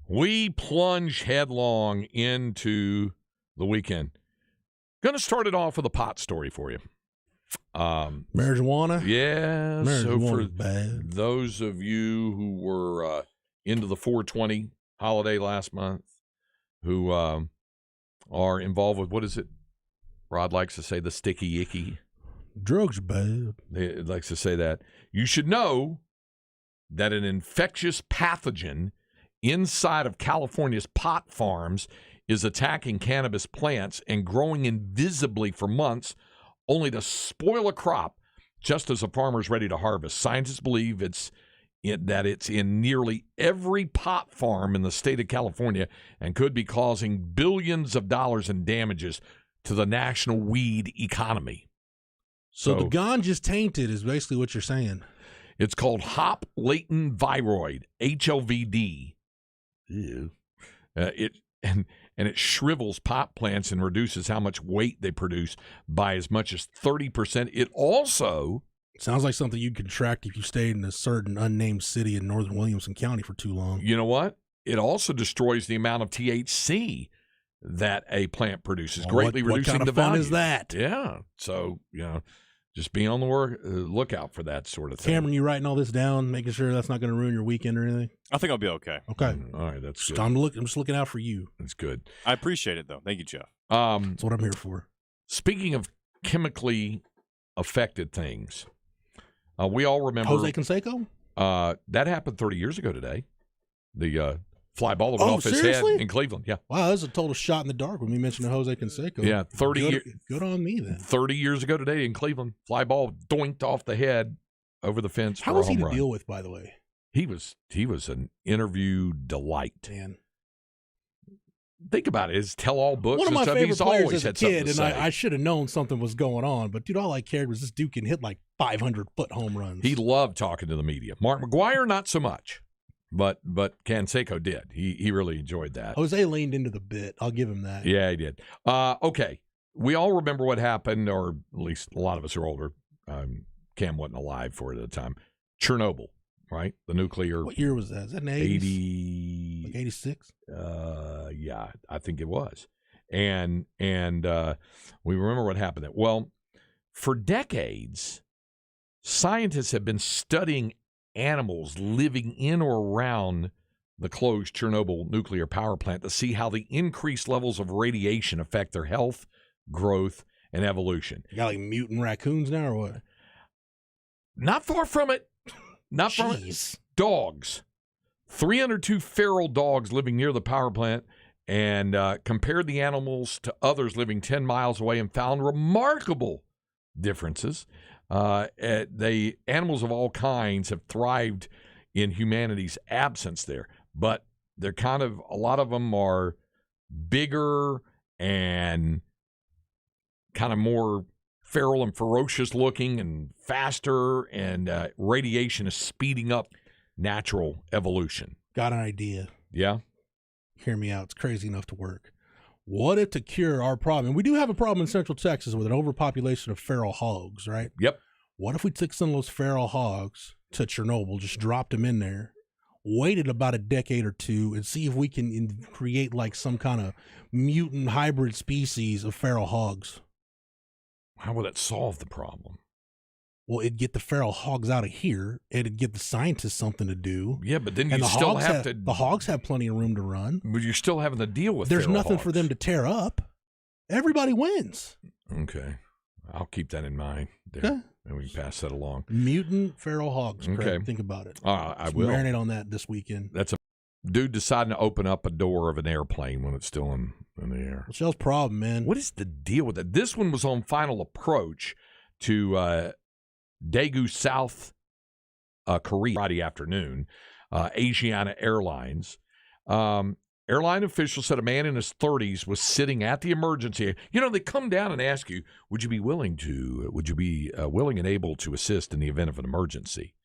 [SPEAKER 1] We plunge headlong into the weekend. Going to start it off with a pot story for you.
[SPEAKER 2] Marijuana?
[SPEAKER 1] Yeah. So
[SPEAKER 2] Marijuana's
[SPEAKER 1] for
[SPEAKER 2] bad.
[SPEAKER 1] those of you who were into the 420 holiday last month, who are involved with, what is it? Rod likes to say the sticky icky.
[SPEAKER 2] Drugs are bad.
[SPEAKER 1] He likes to say that. You should know that an infectious pathogen inside of California's pot farms is attacking cannabis plants and growing invisibly for months, only to spoil a crop just as a farmer is ready to harvest. Scientists believe that it's in nearly every pot farm in the state of California and could be causing billions of dollars in damages to the national weed economy.
[SPEAKER 2] So the ganja's tainted is basically what you're saying.
[SPEAKER 1] It's called hop latent viroid, HLVD. Ew. It shrivels pot plants and reduces how much weight they produce by as much as 30%. It also
[SPEAKER 2] sounds like something you'd contract if you stayed in a certain unnamed city in northern Williamson County for too long.
[SPEAKER 1] You know what? It also destroys the amount of THC that a plant produces, greatly reducing
[SPEAKER 2] what kind
[SPEAKER 1] the
[SPEAKER 2] of fun
[SPEAKER 1] value.
[SPEAKER 2] is that?
[SPEAKER 1] Yeah. So, just be on the lookout for that sort of thing.
[SPEAKER 2] Cameron, you writing all this down, making sure that's not going to ruin your weekend or anything?
[SPEAKER 3] I think I'll be okay.
[SPEAKER 2] Okay.
[SPEAKER 1] All right, that's good.
[SPEAKER 2] I'm just looking out for you.
[SPEAKER 1] That's good.
[SPEAKER 3] I appreciate it, though. Thank you, Jeff.
[SPEAKER 2] That's what I'm here for.
[SPEAKER 1] Speaking of chemically affected things, we all remember
[SPEAKER 2] Jose Canseco?
[SPEAKER 1] that happened 30 years ago today. The fly ball that went off his
[SPEAKER 2] seriously?
[SPEAKER 1] head in Cleveland. Yeah.
[SPEAKER 2] Wow, that was a total shot in the dark when we mentioned Jose Canseco.
[SPEAKER 1] Yeah, 30
[SPEAKER 2] Good on me then.
[SPEAKER 1] 30 years ago today in Cleveland, fly ball doinked off the head over the fence
[SPEAKER 2] How
[SPEAKER 1] for a
[SPEAKER 2] was he
[SPEAKER 1] home
[SPEAKER 2] to
[SPEAKER 1] run.
[SPEAKER 2] deal with, by the way?
[SPEAKER 1] He was an interview delight.
[SPEAKER 2] Man.
[SPEAKER 1] Think about it. His tell-all books
[SPEAKER 2] One of
[SPEAKER 1] and
[SPEAKER 2] my
[SPEAKER 1] stuff.
[SPEAKER 2] favorite
[SPEAKER 1] He's
[SPEAKER 2] players
[SPEAKER 1] always
[SPEAKER 2] as a
[SPEAKER 1] had something
[SPEAKER 2] kid,
[SPEAKER 1] to
[SPEAKER 2] and
[SPEAKER 1] say.
[SPEAKER 2] I should have known something was going on, but dude, all I cared was this dude can hit like 500-foot home runs.
[SPEAKER 1] He loved talking to the media. Mark McGuire, not so much, but Canseco did. He really enjoyed that.
[SPEAKER 2] Jose leaned into the bit. I'll give him that.
[SPEAKER 1] Yeah, he did. Okay. We all remember what happened, or at least a lot of us are older. Cam wasn't alive for it at the time. Chernobyl, right? The nuclear.
[SPEAKER 2] What year was that? Is that in
[SPEAKER 1] 80?
[SPEAKER 2] Like 86?
[SPEAKER 1] Yeah, I think it was. And we remember what happened there. Well, for decades, scientists have been studying animals living in or around the closed Chernobyl nuclear power plant to see how the increased levels of radiation affect their health, growth, and evolution.
[SPEAKER 2] You got like mutant raccoons now or what?
[SPEAKER 1] Not far from it. Not from it.
[SPEAKER 2] Jeez.
[SPEAKER 1] Dogs. 302 feral dogs living near the power plant, and compared the animals to others living 10 miles away and found remarkable differences. Animals of all kinds have thrived in humanity's absence there, but they're a lot of them are bigger and kind of more feral and ferocious looking and faster, and radiation is speeding up natural evolution.
[SPEAKER 2] Got an idea.
[SPEAKER 1] Yeah?
[SPEAKER 2] Hear me out. It's crazy enough to work. What if to cure our problem, and we do have a problem in Central Texas with an overpopulation of feral hogs, right?
[SPEAKER 1] Yep.
[SPEAKER 2] What if we took some of those feral hogs to Chernobyl, just dropped them in there, waited about a decade or two, and see if we can create like some kind of mutant hybrid species of feral hogs?
[SPEAKER 1] How would that solve the problem?
[SPEAKER 2] Well, it'd get the feral hogs out of here. It'd give the scientists something to do.
[SPEAKER 1] Yeah, but then
[SPEAKER 2] And
[SPEAKER 1] you
[SPEAKER 2] the
[SPEAKER 1] still
[SPEAKER 2] hogs
[SPEAKER 1] have to.
[SPEAKER 2] The hogs have plenty of room to run.
[SPEAKER 1] But you're still having to deal with.
[SPEAKER 2] There's
[SPEAKER 1] feral
[SPEAKER 2] nothing for
[SPEAKER 1] hogs.
[SPEAKER 2] them to tear up. Everybody wins.
[SPEAKER 1] Okay, I'll keep that in mind. There.
[SPEAKER 2] Okay.
[SPEAKER 1] And we can pass that along.
[SPEAKER 2] Mutant feral hogs. Craig.
[SPEAKER 1] Okay.
[SPEAKER 2] Think about it.
[SPEAKER 1] I
[SPEAKER 2] Just
[SPEAKER 1] will.
[SPEAKER 2] marinate on that this weekend.
[SPEAKER 1] That's a dude deciding to open up a door of an airplane when it's still in the air.
[SPEAKER 2] Michelle's problem, man.
[SPEAKER 1] What is the deal with that? This one was on final approach to Daegu, South Korea, Friday afternoon. Asiana Airlines. Airline officials said a man in his 30s was sitting at the emergency. You know, they come down and ask you, would you be willing and able to assist in the event of an emergency?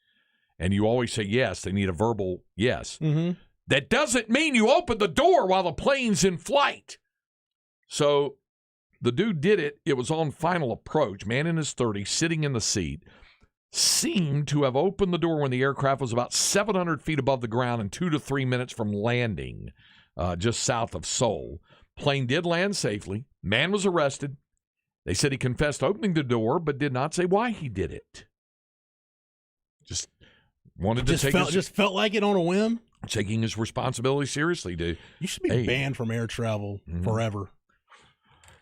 [SPEAKER 1] And you always say yes. They need a verbal yes.
[SPEAKER 2] Mm-hmm.
[SPEAKER 1] That doesn't mean you open the door while the plane's in flight. So the dude did it. It was on final approach. Man in his 30s, sitting in the seat. seemed to have opened the door when the aircraft was about 700 feet above the ground and 2 to 3 minutes from landing just south of Seoul. Plane did land safely. Man was arrested. They said he confessed opening the door but did not say why he did it. Just wanted to
[SPEAKER 2] just felt like it on a whim.
[SPEAKER 1] Taking his responsibility seriously, dude.
[SPEAKER 2] You should be banned from air travel forever.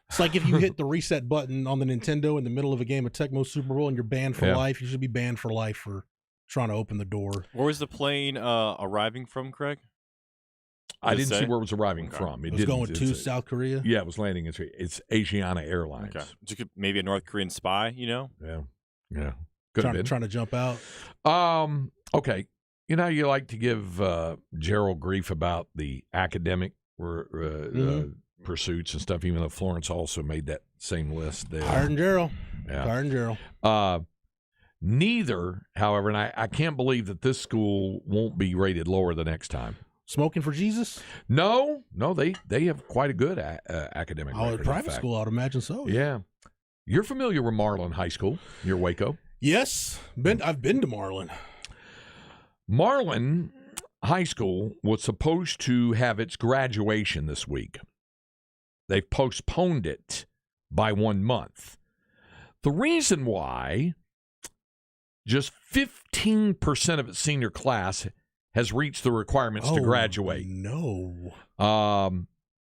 [SPEAKER 2] It's like if you hit the reset button on the Nintendo in the middle of a game of Tecmo Super Bowl and you're banned for life. You should be banned for life for trying to open the door.
[SPEAKER 3] Where was the plane arriving from, Craig?
[SPEAKER 1] I didn't see where it was arriving from.
[SPEAKER 2] It was going to South Korea?
[SPEAKER 1] Yeah, it was landing. It's Asiana Airlines.
[SPEAKER 3] Okay. Maybe a North Korean spy, you know?
[SPEAKER 1] Yeah. Could have been.
[SPEAKER 2] Trying to jump out.
[SPEAKER 1] Okay. You know, you like to give Gerald grief about the academic pursuits and stuff, even though Florence also made that same list there.
[SPEAKER 2] Card and Gerald.
[SPEAKER 1] Yeah.
[SPEAKER 2] Card and Gerald.
[SPEAKER 1] Neither, however, and I can't believe that this school won't be rated lower the next time.
[SPEAKER 2] Smoking for Jesus?
[SPEAKER 1] No, they have quite a good academic record.
[SPEAKER 2] Private school, I'd imagine so.
[SPEAKER 1] Yeah. You're familiar with Marlin High School near Waco?
[SPEAKER 2] Yes. I've been to Marlin.
[SPEAKER 1] Marlin High School was supposed to have its graduation this week. They've postponed it by 1 month. The reason why, just 15% of its senior class has reached the requirements to graduate.
[SPEAKER 2] No.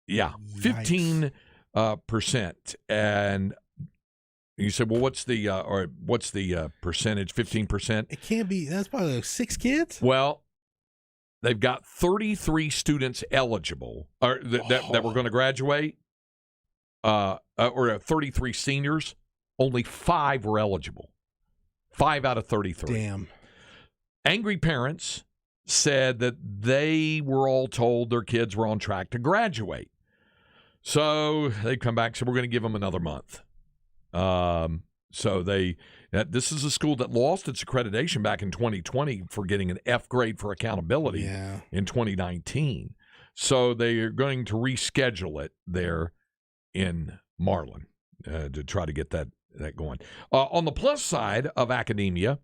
[SPEAKER 1] Yeah, 15%. And you said, well, what's the percentage? 15%?
[SPEAKER 2] It can't be. That's probably like 6 kids.
[SPEAKER 1] Well, they've got 33 students eligible that were going to graduate, or 33 seniors. Only 5 were eligible. 5 out of 33.
[SPEAKER 2] Damn.
[SPEAKER 1] Angry parents said that they were all told their kids were on track to graduate. So they come back and said, we're going to give them another month. This is a school that lost its accreditation back in 2020 for getting an F grade for accountability in 2019. So they are going to reschedule it there in Marlin to try to get that going. On the plus side of academia,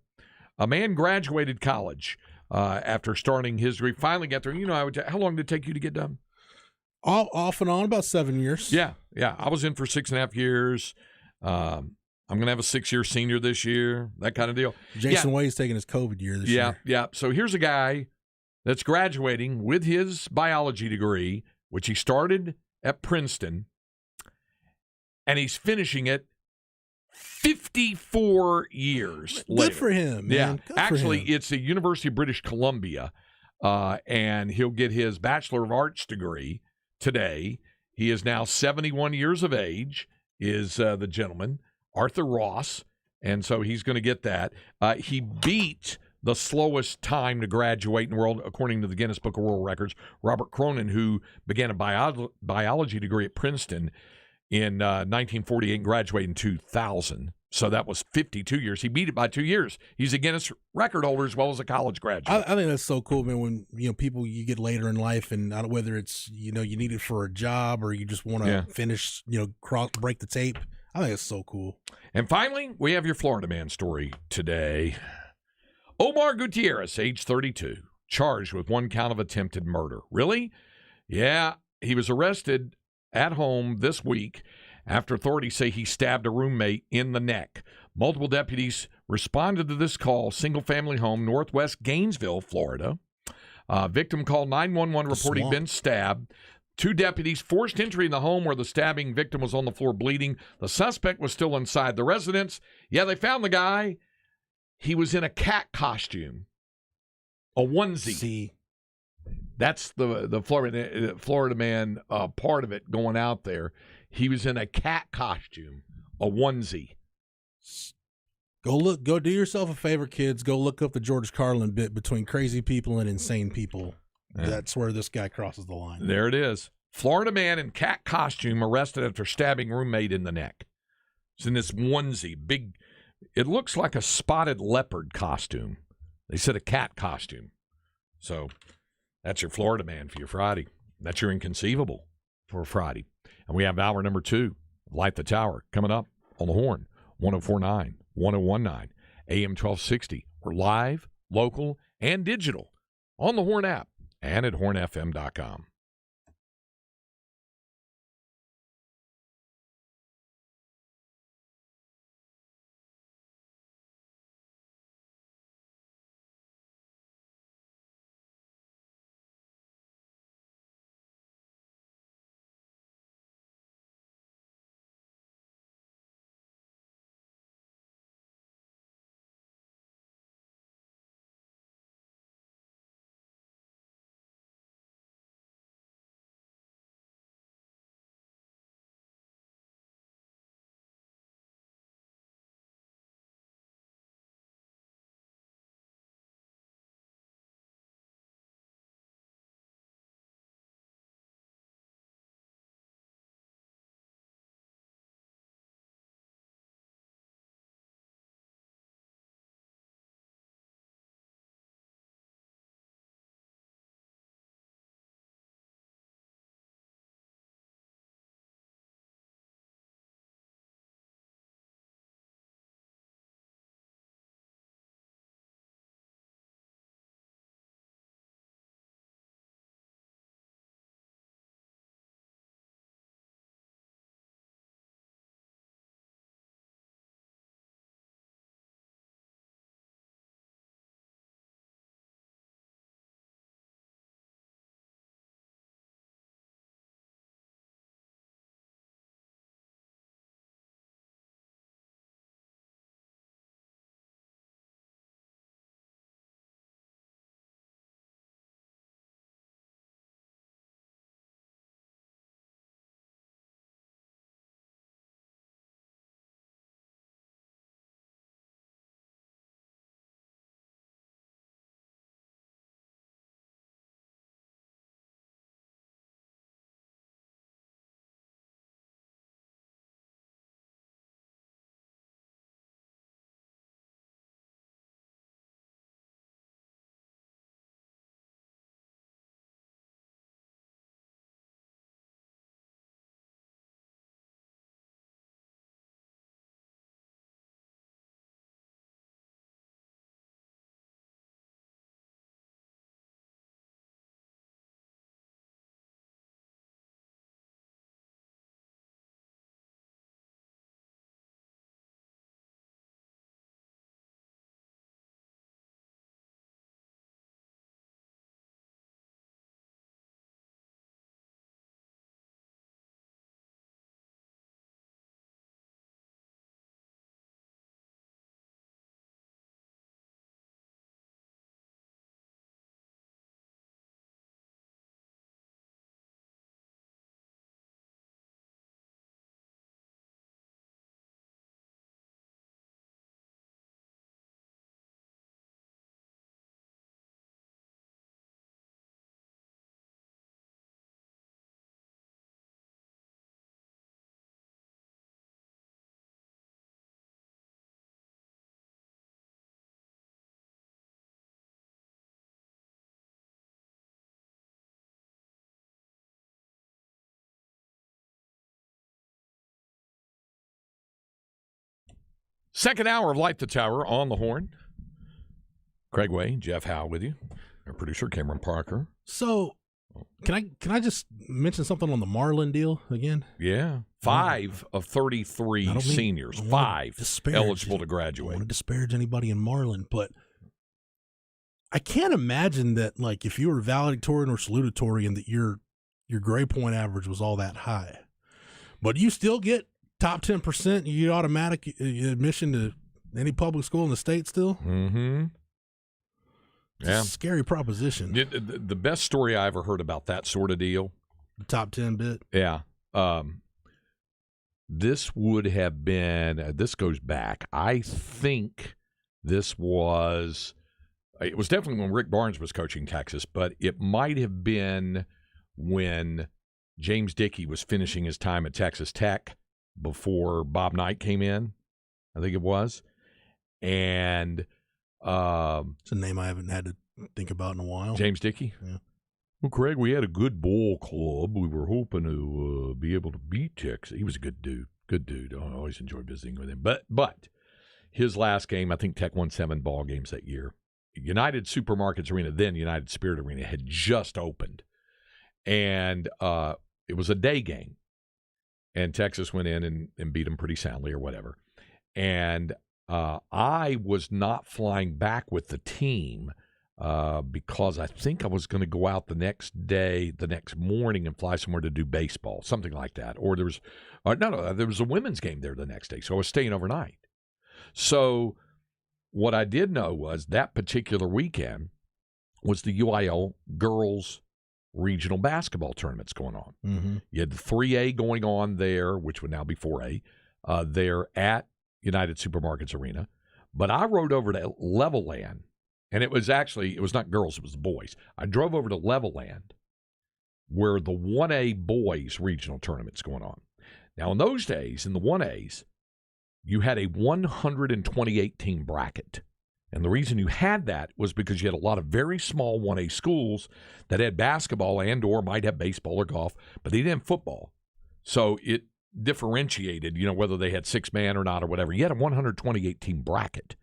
[SPEAKER 1] a man graduated college after starting his degree. Finally got through. You know, how long did it take you to get done?
[SPEAKER 2] Off and on, about 7 years.
[SPEAKER 1] Yeah. I was in for 6.5 years. I'm going to have a 6-year senior this year, that kind of deal.
[SPEAKER 2] Jason Wade's taking his COVID year this year.
[SPEAKER 1] Yeah. So here's a guy that's graduating with his biology degree, which he started at Princeton, and he's finishing it 54 years later.
[SPEAKER 2] Good for him, man.
[SPEAKER 1] Yeah.
[SPEAKER 2] Good
[SPEAKER 1] Actually,
[SPEAKER 2] for him.
[SPEAKER 1] it's the University of British Columbia, and he'll get his Bachelor of Arts degree today. He is now 71 years of age, is the gentleman, Arthur Ross, and so he's going to get that. He beat the slowest time to graduate in the world, according to the Guinness Book of World Records, Robert Cronin, who began a biology degree at Princeton in 1948 and graduated in 2000. So that was 52 years. He beat it by 2 years. He's a Guinness record holder as well as a college graduate.
[SPEAKER 2] I think that's so cool, man. When people you get later in life, and whether it's you need it for a job or you just want to finish, break the tape. I think it's so cool.
[SPEAKER 1] And finally, we have your Florida man story today. Omar Gutierrez, age 32, charged with 1 count of attempted murder. Really? Yeah, he was arrested at home this week after authorities say he stabbed a roommate in the neck. Multiple deputies responded to this call, single-family home, northwest Gainesville, Florida. Victim called 911 reporting he'd been stabbed. 2 deputies forced entry in the home where the stabbing victim was on the floor bleeding. The suspect was still inside the residence. Yeah, they found the guy. He was in a cat costume, a onesie.
[SPEAKER 2] See.
[SPEAKER 1] That's the Florida man part of it going out there. He was in a cat costume, a onesie.
[SPEAKER 2] Go do yourself a favor, kids. Go look up the George Carlin bit between crazy people and insane people. Yeah. That's where this guy crosses the line.
[SPEAKER 1] There it is. Florida man in cat costume arrested after stabbing roommate in the neck. It's in this onesie, big. It looks like a spotted leopard costume. They said a cat costume. So that's your Florida man for your Friday. That's your inconceivable for Friday. And we have hour number 2 of Light the Tower coming up on the Horn, 104.9, 101.9, AM 1260. We're live, local, and digital on the Horn app and at hornfm.com. Second hour of Light the Tower on the Horn. Craig Way, Jeff Howe with you. Our producer, Cameron Parker.
[SPEAKER 2] So, can I just mention something on the Marlin deal again?
[SPEAKER 1] Yeah. 5 of 33 seniors. 5 eligible to
[SPEAKER 2] I don't
[SPEAKER 1] graduate.
[SPEAKER 2] want to disparage anybody in Marlin, but I can't imagine that, like, if you were valedictorian or salutatorian, that your grade point average was all that high. But you still get top 10%. You get automatic admission to any public school in the state still.
[SPEAKER 1] Mm-hmm.
[SPEAKER 2] It's a scary proposition.
[SPEAKER 1] The best story I ever heard about that sort of deal.
[SPEAKER 2] The top 10 bit.
[SPEAKER 1] Yeah. This would have been, this goes back. I think it was definitely when Rick Barnes was coaching Texas, but it might have been when James Dickey was finishing his time at Texas Tech before Bob Knight came in, I think it was. And
[SPEAKER 2] it's a name I haven't had to think about in a while.
[SPEAKER 1] James Dickey?
[SPEAKER 2] Yeah.
[SPEAKER 1] Well, Craig, we had a good ball club. We were hoping to be able to beat Texas. He was a good dude. Good dude. I always enjoy visiting with him. But his last game, I think Tech won 7 ball games that year. United Supermarkets Arena, then United Spirit Arena, had just opened. And it was a day game. And Texas went in and beat them pretty soundly or whatever. And I was not flying back with the team because I think I was going to go out the next morning and fly somewhere to do baseball, something like that. Or there was there was a women's game there the next day, so I was staying overnight. So what I did know was that particular weekend was the UIL girls regional basketball tournaments going on.
[SPEAKER 2] Mm-hmm.
[SPEAKER 1] You had the 3A going on there, which would now be 4A, there at United Supermarkets Arena. But I rode over to Levelland, and it was not girls, it was the boys. I drove over to Levelland where the 1A boys regional tournament's going on. Now, in those days, in the 1As, you had a 128-team bracket. And the reason you had that was because you had a lot of very small 1A schools that had basketball and or might have baseball or golf, but they didn't have football. So it differentiated, whether they had 6-man or not or whatever. You had a 128-team bracket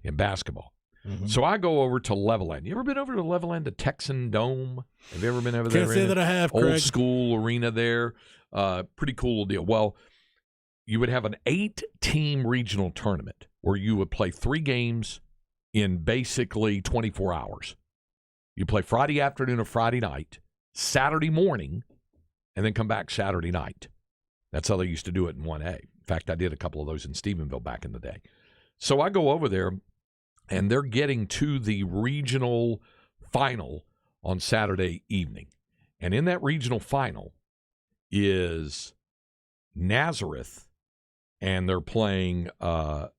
[SPEAKER 1] in basketball.
[SPEAKER 2] Mm-hmm.
[SPEAKER 1] So I go over to Levelland. You ever been over to Levelland, the Texan Dome? Have you ever been over there?
[SPEAKER 2] Can't say that I have,
[SPEAKER 1] Old
[SPEAKER 2] Craig.
[SPEAKER 1] school arena there. Pretty cool deal. Well, you would have an 8-team regional tournament where you would play 3 games in basically 24 hours. You play Friday afternoon or Friday night, Saturday morning, and then come back Saturday night. That's how they used to do it in 1A. In fact, I did a couple of those in Stephenville back in the day. So I go over there, and they're getting to the regional final on Saturday evening. And in that regional final is Nazareth, and they're playing a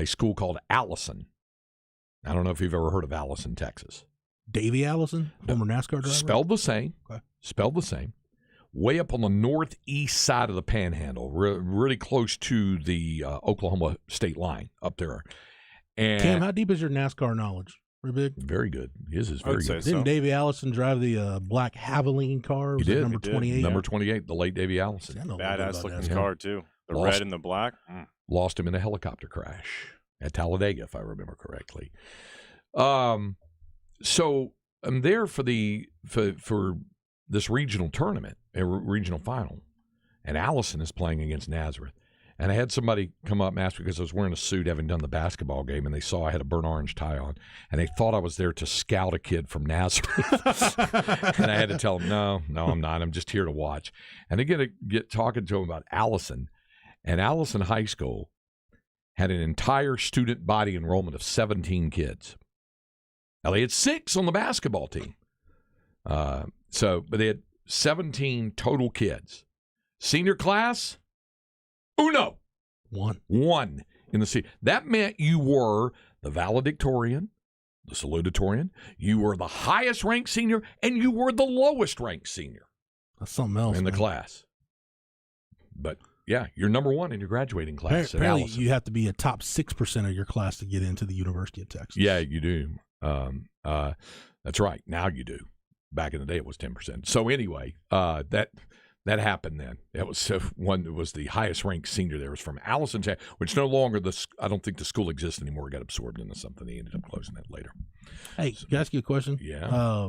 [SPEAKER 1] school called Allison. I don't know if you've ever heard of Allison, Texas.
[SPEAKER 2] Davey Allison, former NASCAR driver?
[SPEAKER 1] Spelled the same.
[SPEAKER 2] Okay.
[SPEAKER 1] Spelled the same. Way up on the northeast side of the Panhandle, really close to the Oklahoma state line up there. And
[SPEAKER 2] Cam, how deep is your NASCAR knowledge? Pretty big?
[SPEAKER 1] Very good. His is very good.
[SPEAKER 2] Didn't Davey Allison drive the black Havoline car? Was
[SPEAKER 1] He
[SPEAKER 2] that
[SPEAKER 1] did.
[SPEAKER 2] number 28?
[SPEAKER 1] Number 28, the late Davey Allison.
[SPEAKER 2] See, I know a little bit
[SPEAKER 3] Badass
[SPEAKER 2] about
[SPEAKER 3] looking
[SPEAKER 2] NASCAR.
[SPEAKER 3] car, too. The
[SPEAKER 1] Lost-
[SPEAKER 3] red and the black.
[SPEAKER 1] Lost him in a helicopter crash at Talladega, if I remember correctly. So I'm there for this regional tournament, a regional final, and Allison is playing against Nazareth. And I had somebody come up and ask me because I was wearing a suit having done the basketball game, and they saw I had a burnt orange tie on, and they thought I was there to scout a kid from Nazareth. And I had to tell them, no, I'm not. I'm just here to watch. And they get talking to them about Allison. And Allison High School had an entire student body enrollment of 17 kids. Now, they had 6 on the basketball team. But they had 17 total kids. Senior class, uno. One in the seat. That meant you were the valedictorian, the salutatorian, you were the highest ranked senior, and you were the lowest ranked senior.
[SPEAKER 2] That's something else
[SPEAKER 1] in the
[SPEAKER 2] man.
[SPEAKER 1] class. But yeah, you're number 1 in your graduating class.
[SPEAKER 2] Apparently, you have to be a top 6% of your class to get into the University of Texas.
[SPEAKER 1] Yeah, you do. That's right. Now you do. Back in the day, it was 10%. So anyway, that happened then. That was one that was the highest ranked senior there was from Allison, which no longer I don't think the school exists anymore. It got absorbed into something. They ended up closing that later.
[SPEAKER 2] Hey, can I ask you a question?
[SPEAKER 1] Yeah.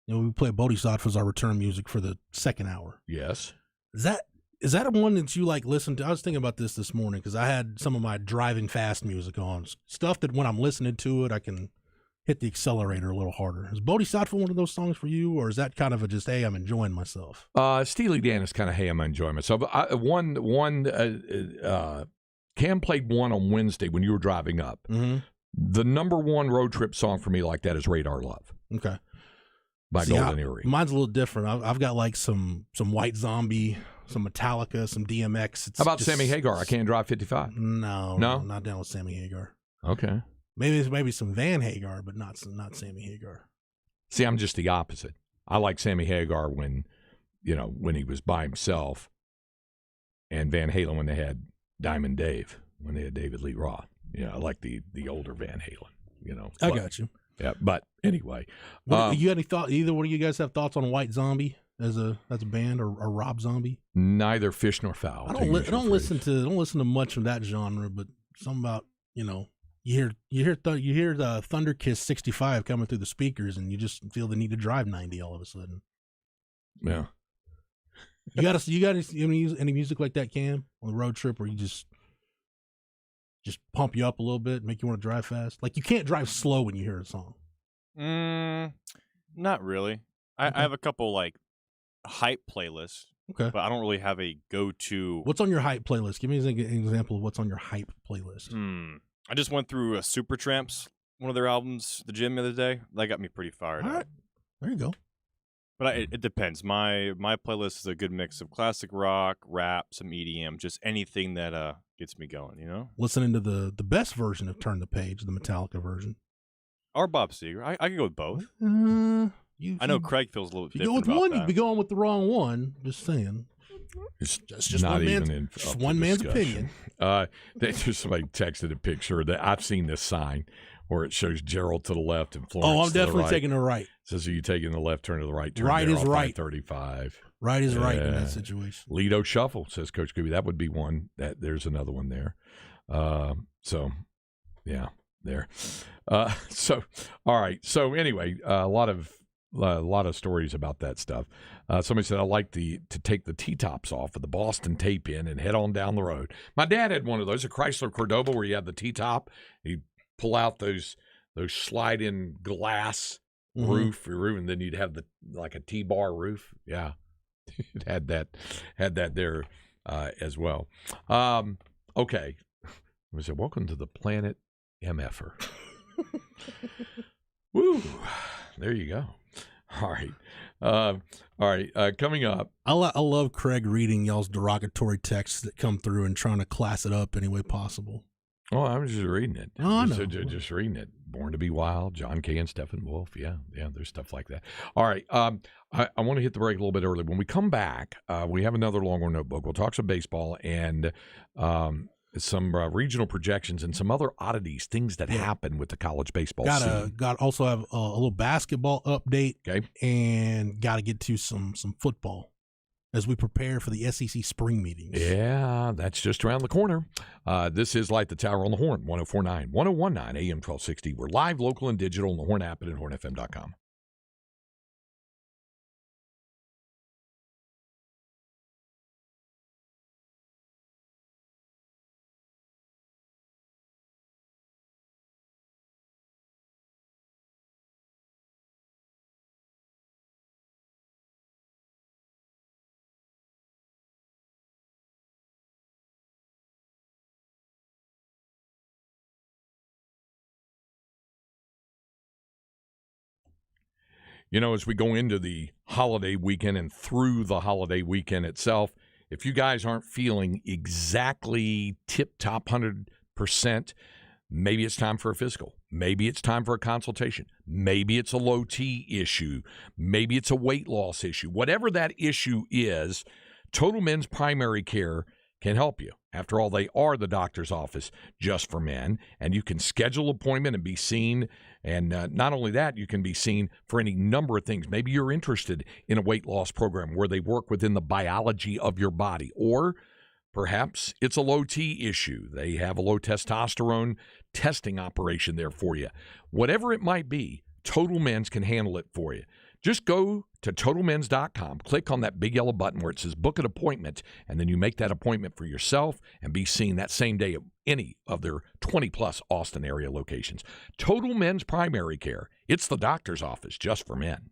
[SPEAKER 2] We play Bodhisattva's our return music for the second hour.
[SPEAKER 1] Yes.
[SPEAKER 2] Is that a one that you like listen to? I was thinking about this morning because I had some of my driving fast music on. Stuff that when I'm listening to it, I can hit the accelerator a little harder. Is Bodhisattva one of those songs for you, or is that kind of a just, hey, I'm enjoying myself?
[SPEAKER 1] Steely Dan is kind of, hey, I'm enjoying myself. Cam played one on Wednesday when you were driving up.
[SPEAKER 2] Mm-hmm.
[SPEAKER 1] The number 1 road trip song for me like that is Radar Love.
[SPEAKER 2] Okay.
[SPEAKER 1] By Golden Earring.
[SPEAKER 2] Mine's a little different. I've got like some White Zombie, some Metallica, some DMX.
[SPEAKER 1] How about Sammy Hagar? I Can't Drive 55.
[SPEAKER 2] No, not down with Sammy Hagar.
[SPEAKER 1] Okay.
[SPEAKER 2] Maybe some Van Hagar, but not Sammy Hagar.
[SPEAKER 1] See, I'm just the opposite. I like Sammy Hagar when he was by himself, and Van Halen when they had Diamond Dave, when they had David Lee Roth. I like the older Van Halen.
[SPEAKER 2] I got you.
[SPEAKER 1] Yeah, but anyway,
[SPEAKER 2] you had any thought? Either one of you guys have thoughts on White Zombie as a band or Rob Zombie?
[SPEAKER 1] Neither fish nor fowl.
[SPEAKER 2] I don't listen to much of that genre, but Something about, you hear the Thunder Kiss 65 coming through the speakers, and you just feel the need to drive 90 all of a sudden.
[SPEAKER 1] Yeah.
[SPEAKER 2] You got any music like that, Cam, on the road trip where you just pump you up a little bit, make you want to drive fast? Like, you can't drive slow when you hear a song.
[SPEAKER 3] Not really. I have a couple like hype playlists,
[SPEAKER 2] Okay.
[SPEAKER 3] but I don't really have a go-to.
[SPEAKER 2] What's on your hype playlist? Give me an example of what's on your hype playlist.
[SPEAKER 3] I just went through Supertramp's, one of their albums, the gym the other day. That got me pretty fired
[SPEAKER 2] All
[SPEAKER 3] up.
[SPEAKER 2] right. There you go.
[SPEAKER 3] But it depends. My playlist is a good mix of classic rock, rap, some EDM, just anything that gets me going,
[SPEAKER 2] Listening to the best version of Turn the Page, the Metallica version.
[SPEAKER 3] Or Bob Seger. I could go with both. I know Craig feels a little bit
[SPEAKER 2] if you go
[SPEAKER 3] different
[SPEAKER 2] with
[SPEAKER 3] about
[SPEAKER 2] one,
[SPEAKER 3] that.
[SPEAKER 2] you'd be going with the wrong one. Just saying.
[SPEAKER 1] It's
[SPEAKER 2] just
[SPEAKER 1] not
[SPEAKER 2] one man's
[SPEAKER 1] opinion. There's somebody texted a picture that I've seen this sign where it shows Gerald to the left and Florence
[SPEAKER 2] I'm
[SPEAKER 1] to the
[SPEAKER 2] definitely
[SPEAKER 1] right.
[SPEAKER 2] taking the right.
[SPEAKER 1] It says, are you taking the left, turn to the right, turn
[SPEAKER 2] Right
[SPEAKER 1] there
[SPEAKER 2] is
[SPEAKER 1] off
[SPEAKER 2] right.
[SPEAKER 1] 35.
[SPEAKER 2] Right is right in that situation.
[SPEAKER 1] Lido Shuffle, says Coach Gooby. That would be one. There's another one there. So, yeah, there. So, all right. So, anyway, a lot of stories about that stuff. Somebody said, I like to take the T-tops off of the Boston tape in and head on down the road. My dad had one of those, a Chrysler Cordoba, where you had the T-top. You pull out those slide-in glass roof, and then you'd have like a T-bar roof. Yeah, it had that there as well. Okay. We said, welcome to the planet MFer. Woo! There you go. All right. Coming up.
[SPEAKER 2] I love Craig reading y'all's derogatory texts that come through and trying to class it up any way possible.
[SPEAKER 1] Oh, I was just reading it.
[SPEAKER 2] Oh, I know.
[SPEAKER 1] Just reading it. Born to be Wild, John Kay and Stephen Wolf. Yeah, there's stuff like that. All right. I want to hit the break a little bit early. When we come back, we have another Longhorn Notebook. We'll talk some baseball and some regional projections and some other oddities, things that happen with the college baseball scene.
[SPEAKER 2] Got also have a little basketball update.
[SPEAKER 1] Okay.
[SPEAKER 2] And got to get to some football as we prepare for the SEC spring meetings.
[SPEAKER 1] Yeah, that's just around the corner. This is Light the Tower on the Horn, 104.9, 101.9 AM 1260. We're live, local, and digital on the Horn app and at hornfm.com. As we go into the holiday weekend and through the holiday weekend itself, if you guys aren't feeling exactly tip-top 100%, maybe it's time for a physical. Maybe it's time for a consultation. Maybe it's a low T issue. Maybe it's a weight loss issue. Whatever that issue is, Total Men's Primary Care can help you. After all, they are the doctor's office just for men, and you can schedule an appointment and be seen. And not only that, you can be seen for any number of things. Maybe you're interested in a weight loss program where they work within the biology of your body, or perhaps it's a low T issue. They have a low testosterone testing operation there for you. Whatever it might be, Total Men's can handle it for you. Just go to TotalMens.com, click on that big yellow button where it says book an appointment, and then you make that appointment for yourself and be seen that same day at any of their 20-plus Austin area locations. Total Men's Primary Care. It's the doctor's office just for men.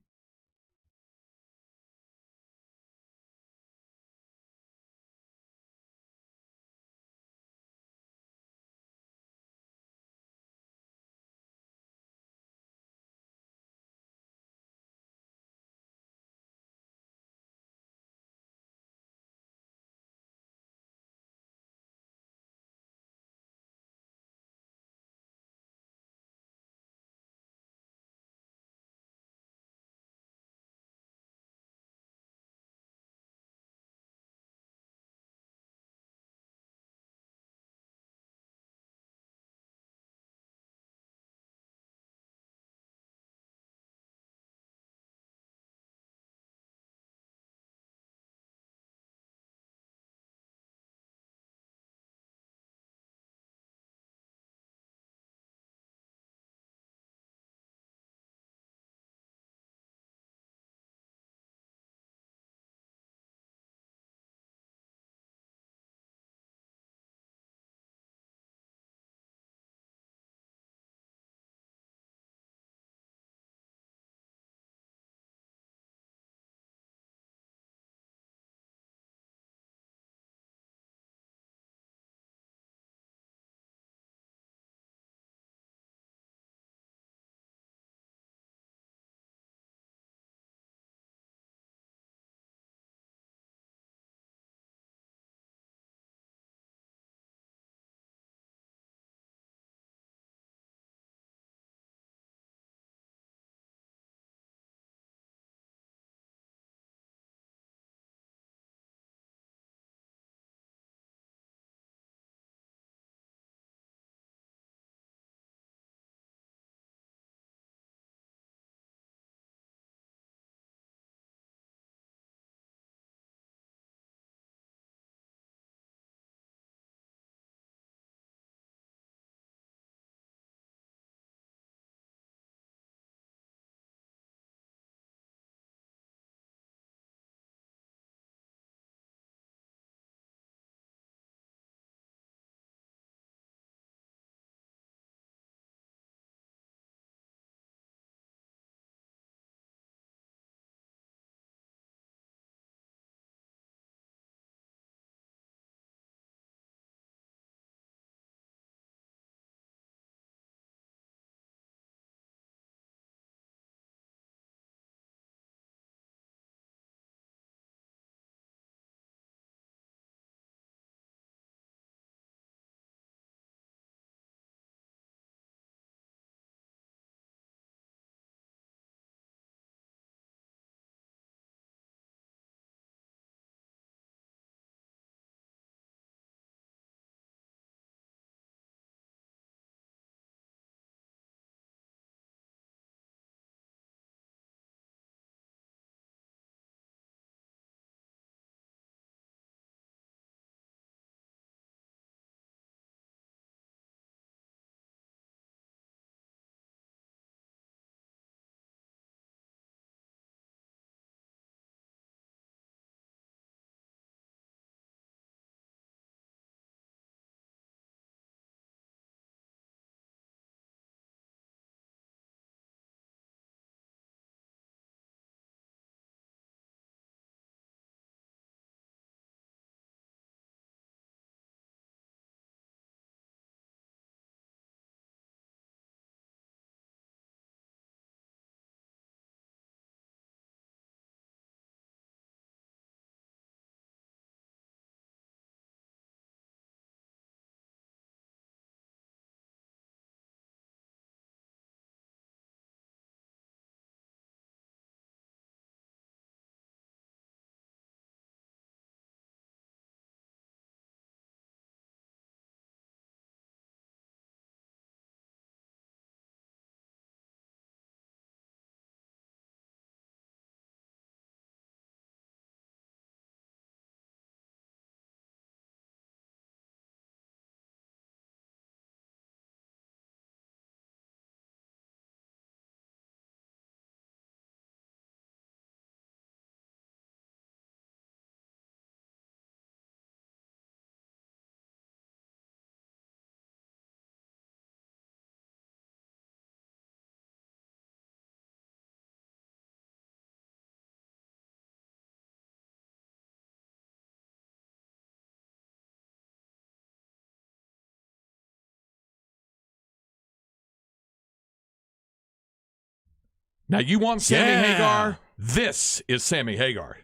[SPEAKER 1] Now, you want Sammy
[SPEAKER 2] Yeah.
[SPEAKER 1] Hagar? This is Sammy Hagar.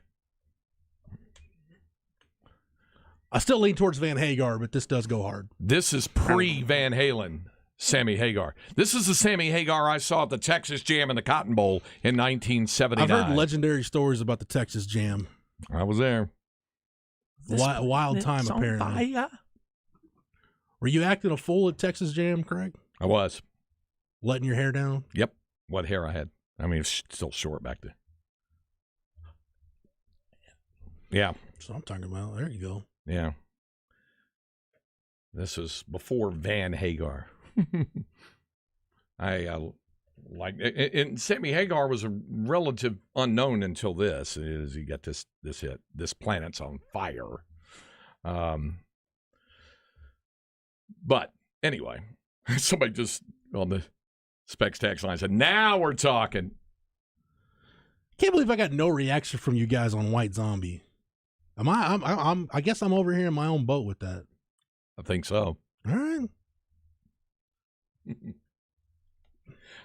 [SPEAKER 2] I still lean towards Van Hagar, but this does go hard.
[SPEAKER 1] This is pre-Van Halen Sammy Hagar. This is the Sammy Hagar I saw at the Texas Jam in the Cotton Bowl in 1979.
[SPEAKER 2] I've heard legendary stories about the Texas Jam.
[SPEAKER 1] I was there.
[SPEAKER 2] Wild time, apparently. Were you acting a fool at Texas Jam, Craig?
[SPEAKER 1] I was.
[SPEAKER 2] Letting your hair down?
[SPEAKER 1] Yep. What hair I had. I mean, it's still short back there. Yeah.
[SPEAKER 2] That's what I'm talking about. There you go.
[SPEAKER 1] Yeah. This was before Van Hagar. I like, and Sammy Hagar was a relative unknown until this. Is he got this hit? This planet's on fire. But anyway, somebody just on the Specs text line said, "Now we're talking."
[SPEAKER 2] Can't believe I got no reaction from you guys on White Zombie. I guess I'm over here in my own boat with that.
[SPEAKER 1] I think so.
[SPEAKER 2] All right.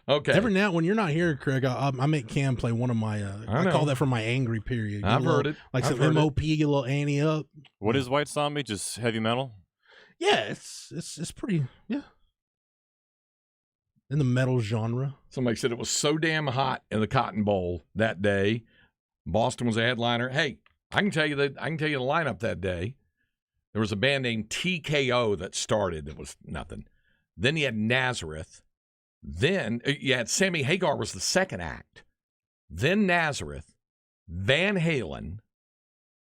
[SPEAKER 1] Okay.
[SPEAKER 2] Every now when you're not here, Craig, I make Cam play one of my. I call that from my angry period.
[SPEAKER 1] I've heard it.
[SPEAKER 2] Like
[SPEAKER 1] I've
[SPEAKER 2] some
[SPEAKER 1] heard
[SPEAKER 2] MOP, a little Annie up.
[SPEAKER 3] What is White Zombie? Just heavy metal?
[SPEAKER 2] Yeah, it's pretty. Yeah. In the metal genre.
[SPEAKER 1] Somebody said it was so damn hot in the Cotton Bowl that day. Boston was a headliner. Hey, I can tell you the lineup that day. There was a band named TKO that started. It was nothing. Then you had Nazareth. Then you had Sammy Hagar was the second act. Then Nazareth, Van Halen,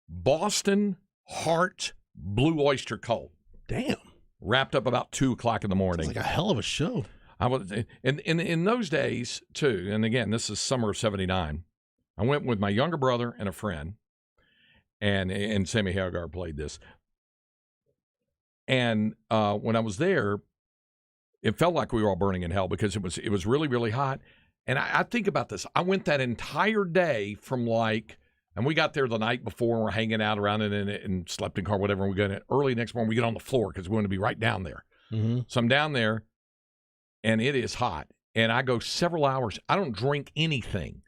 [SPEAKER 1] Boston, Heart, Blue Oyster Cult.
[SPEAKER 2] Damn.
[SPEAKER 1] Wrapped up about 2:00 in the morning.
[SPEAKER 2] It's like a hell of a show.
[SPEAKER 1] I was in those days too, and again, this is summer of '79. I went with my younger brother and a friend, and Sammy Hagar played this. And when I was there, it felt like we were all burning in hell because it was really, really hot. And I think about this. I went that entire day from and we got there the night before, and we're hanging out around it and slept in car, whatever. And we got early next morning, we get on the floor because we want to be right down there.
[SPEAKER 2] Mm-hmm.
[SPEAKER 1] So I'm down there, and it is hot. And I go several hours. I don't drink anything.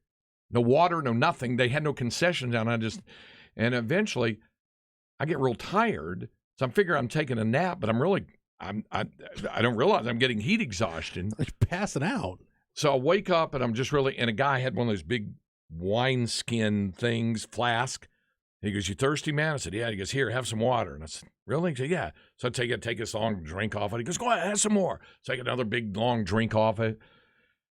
[SPEAKER 1] No water, no nothing. They had no concessions down. And eventually I get real tired. So I'm figuring I'm taking a nap, but I don't realize I'm getting heat exhaustion.
[SPEAKER 2] Like passing out.
[SPEAKER 1] So I wake up and I'm just and a guy had one of those big wineskin things, flask. He goes, "You thirsty, man?" I said, "Yeah." He goes, "Here, have some water." And I said, "Really?" He said, "Yeah." So I take this long drink off it. He goes, "Go ahead, have some more." So I get another big long drink off it.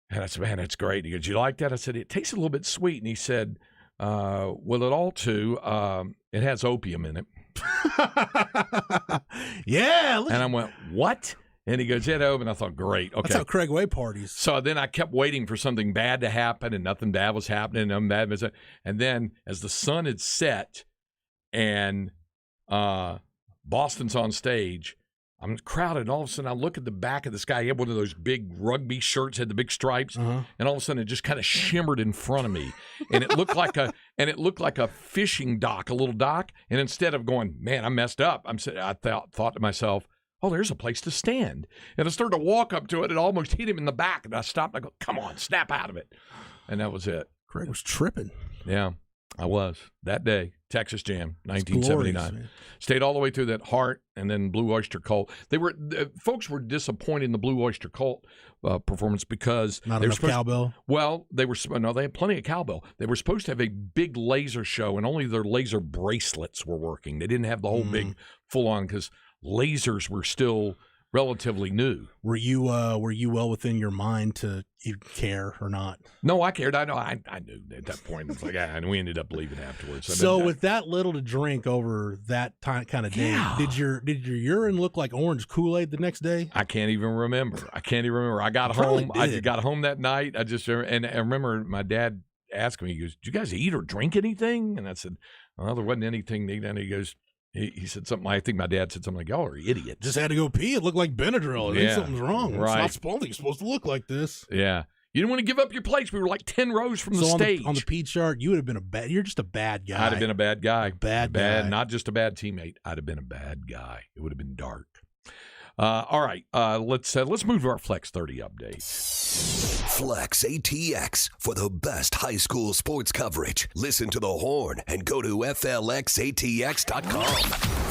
[SPEAKER 1] And I said, "Man, that's great." He goes, "You like that?" I said, "It tastes a little bit sweet." And he said, "Well, it ought to. It has opium in it."
[SPEAKER 2] Yeah.
[SPEAKER 1] And I went, "What?" And he goes, "Yeah, opium." I thought, great. Okay.
[SPEAKER 2] That's how Craig Way parties.
[SPEAKER 1] So then I kept waiting for something bad to happen, and nothing bad was happening. And then as the sun had set and Boston's on stage, I'm crowded, and all of a sudden I look at the back of this guy. He had one of those big rugby shirts, had the big stripes, and all of a sudden it just kind of shimmered in front of me, and it looked like a fishing dock, a little dock. And instead of going, "Man, I messed up," I thought to myself, "Oh, there's a place to stand." And I started to walk up to it. It almost hit him in the back, and I stopped. And I go, "Come on, snap out of it," and that was it.
[SPEAKER 2] Craig was tripping.
[SPEAKER 1] Yeah, I was that day. Texas Jam, 1979.
[SPEAKER 2] Glorious,
[SPEAKER 1] Stayed all the way through that Heart and then Blue Oyster Cult. Folks were disappointed in the Blue Oyster Cult performance because
[SPEAKER 2] not
[SPEAKER 1] they
[SPEAKER 2] enough cowbell.
[SPEAKER 1] Well, they had plenty of cowbell. They were supposed to have a big laser show, and only their laser bracelets were working. They didn't have the whole big full on because lasers were still relatively new.
[SPEAKER 2] Were you well within your mind to care or not?
[SPEAKER 1] No, I cared. I knew at that point. It's like, and we ended up leaving afterwards.
[SPEAKER 2] So with that little to drink over that kind of day, did your urine look like orange Kool-Aid the next day?
[SPEAKER 1] I can't even remember. I got home. I got home that night. I remember my dad asked me, he goes, "Did you guys eat or drink anything?" And I said, "Well, there wasn't anything to eat." And he goes, he said something. I think my dad said something like, "Y'all are idiots."
[SPEAKER 2] Just had to go pee. It looked like Benadryl. I think something's wrong.
[SPEAKER 1] Right.
[SPEAKER 2] It's not supposed to look like this.
[SPEAKER 1] Yeah. You didn't want to give up your place. We were like 10 rows from the stage.
[SPEAKER 2] On the P chart, you would have been you're just a bad guy.
[SPEAKER 1] I'd have been a bad guy.
[SPEAKER 2] Bad guy.
[SPEAKER 1] Not just a bad teammate. I'd have been a bad guy. It would have been dark. All right, let's move to our Flex 30 update.
[SPEAKER 4] Flex ATX for the best high school sports coverage. Listen to the Horn and go to FLXATX.com.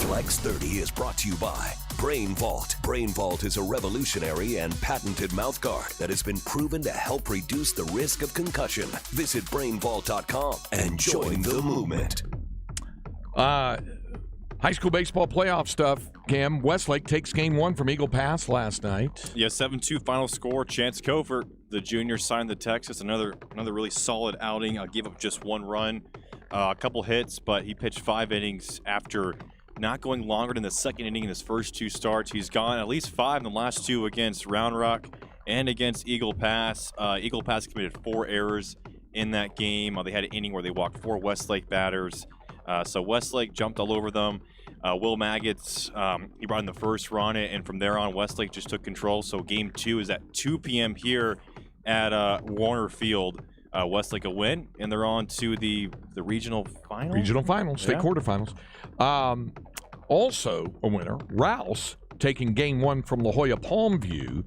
[SPEAKER 4] Flex 30 is brought to you by Brain Vault. Brain Vault is a revolutionary and patented mouthguard that has been proven to help reduce the risk of concussion. Visit brainvault.com and join the movement.
[SPEAKER 1] High school baseball playoff stuff. Cam, Westlake takes game 1 from Eagle Pass last night.
[SPEAKER 3] Yeah, 7-2 final score. Chance Covert, the junior, signed the Texas. Another really solid outing. Gave up just 1 run, a couple hits, but he pitched 5 innings after not going longer than the second inning in his first 2 starts. He's gone at least 5 in the last 2 against Round Rock and against Eagle Pass. Eagle Pass committed 4 errors in that game. They had an inning where they walked 4 Westlake batters. So Westlake jumped all over them. Will Maggots, he brought in the first run, and from there on, Westlake just took control. So game 2 is at 2 p.m. here at Warner Field. Westlake a win, and they're on to the regional final.
[SPEAKER 1] Regional finals, state quarterfinals. Also a winner, Rouse, taking game 1 from La Jolla Palmview,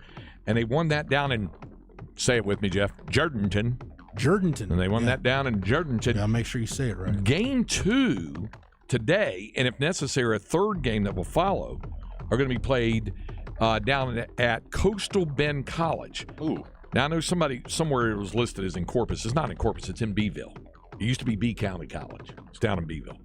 [SPEAKER 1] and they won that down in, say it with me, Jeff, Jourdanton. And they won that down in Jourdanton.
[SPEAKER 2] Yeah, make sure you say it right.
[SPEAKER 1] Game 2 today, and if necessary, a third game that will follow, are going to be played down at Coastal Bend College.
[SPEAKER 3] Ooh.
[SPEAKER 1] Now, I know somewhere it was listed as in Corpus. It's not in Corpus. It's in Beeville. It used to be B County College. It's down in Beeville.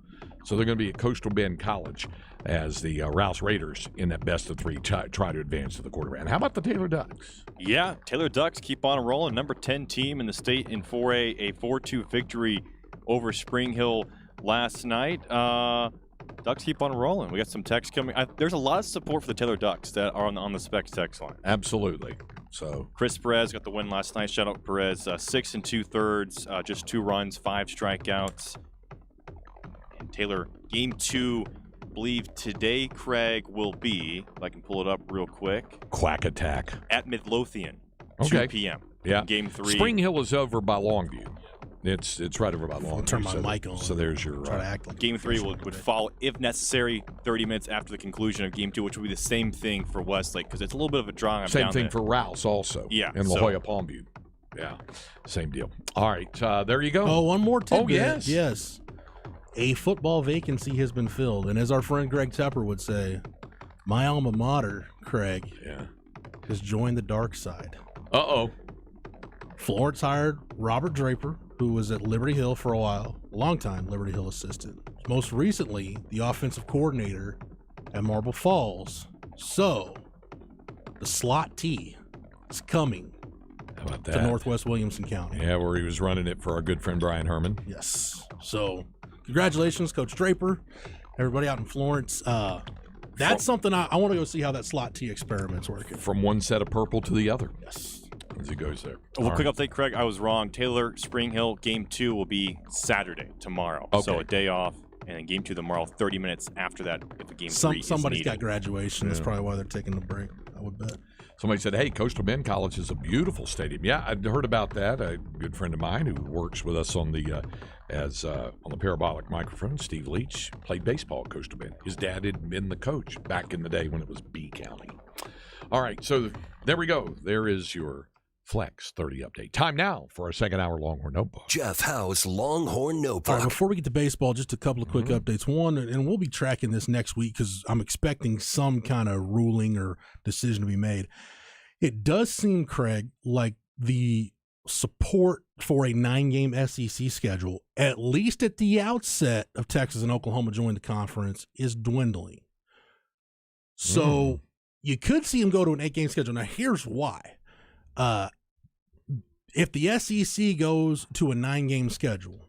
[SPEAKER 1] So they're going to be at Coastal Bend College as the Rouse Raiders in that best of 3 try to advance to the quarterfinal. How about the Taylor Ducks?
[SPEAKER 3] Yeah, Taylor Ducks keep on rolling. Number 10 team in the state in 4A, a 4-2 victory over Spring Hill last night. Ducks keep on rolling. We got some texts coming. There's a lot of support for the Taylor Ducks that are on the Specs text line.
[SPEAKER 1] Absolutely. So
[SPEAKER 3] Chris Perez got the win last night. Shout out Perez. 6 2/3, just 2 runs, 5 strikeouts. And Taylor, game 2, I believe today, Craig, will be, if I can pull it up real quick,
[SPEAKER 1] Quack Attack
[SPEAKER 3] at Midlothian,
[SPEAKER 1] Okay.
[SPEAKER 3] 2 p.m.
[SPEAKER 1] Yeah.
[SPEAKER 3] Game 3.
[SPEAKER 1] Spring Hill is over by Longview. It's right over by Longview.
[SPEAKER 2] I'll turn my mic on.
[SPEAKER 1] So there's your
[SPEAKER 2] Try to act like
[SPEAKER 3] Game 3 would follow, if necessary, 30 minutes after the conclusion of Game 2, which would be the same thing for Westlake, because it's a little bit of a draw.
[SPEAKER 1] same thing for Rouse also.
[SPEAKER 3] Yeah,
[SPEAKER 1] in La Jolla Palmview. Yeah, same deal. All right, there you go.
[SPEAKER 2] Oh, one more tidbit.
[SPEAKER 1] Oh, yes.
[SPEAKER 2] Yes. A football vacancy has been filled. And as our friend Greg Tepper would say, my alma mater, Craig, has joined the dark side.
[SPEAKER 1] Uh-oh.
[SPEAKER 2] Florence hired Robert Draper, who was at Liberty Hill for a while, a long-time Liberty Hill assistant. Most recently, the offensive coordinator at Marble Falls. So, the slot T is coming
[SPEAKER 1] How about
[SPEAKER 2] to
[SPEAKER 1] that?
[SPEAKER 2] Northwest Williamson County.
[SPEAKER 1] Yeah, where he was running it for our good friend Brian Herman.
[SPEAKER 2] Yes. So, congratulations, Coach Draper, everybody out in Florence. That's something I want to go see how that slot T experiment's working.
[SPEAKER 1] From one set of purple to the other.
[SPEAKER 2] Yes.
[SPEAKER 1] As he goes there.
[SPEAKER 3] Well,
[SPEAKER 1] All
[SPEAKER 3] quick
[SPEAKER 1] right.
[SPEAKER 3] update, Craig. I was wrong. Taylor Spring Hill Game 2 will be Saturday, tomorrow.
[SPEAKER 1] Okay.
[SPEAKER 3] So a day off, and then Game 2 tomorrow, 30 minutes after that if the Game 3 is
[SPEAKER 2] Somebody's
[SPEAKER 3] needed.
[SPEAKER 2] got graduation. That's probably why they're taking the break, I would bet.
[SPEAKER 1] Somebody said, hey, Coastal Bend College is a beautiful stadium. Yeah, I'd heard about that. A good friend of mine who works with us on the on the parabolic microphone, Steve Leach, played baseball at Coastal Bend. His dad had been the coach back in the day when it was B County. All right, so there we go. There is your Flex 30 update. Time now for our second hour Longhorn Notebook.
[SPEAKER 4] Jeff Howe's Longhorn
[SPEAKER 2] All
[SPEAKER 4] Notebook.
[SPEAKER 2] right, before we get to baseball, just a couple of quick updates. One, and we'll be tracking this next week because I'm expecting some kind of ruling or decision to be made. It does seem, Craig, like the support for a 9-game SEC schedule, at least at the outset of Texas and Oklahoma joining the conference, is dwindling. So you could see them go to an 8-game schedule. Now, here's why. If the SEC goes to a 9-game schedule,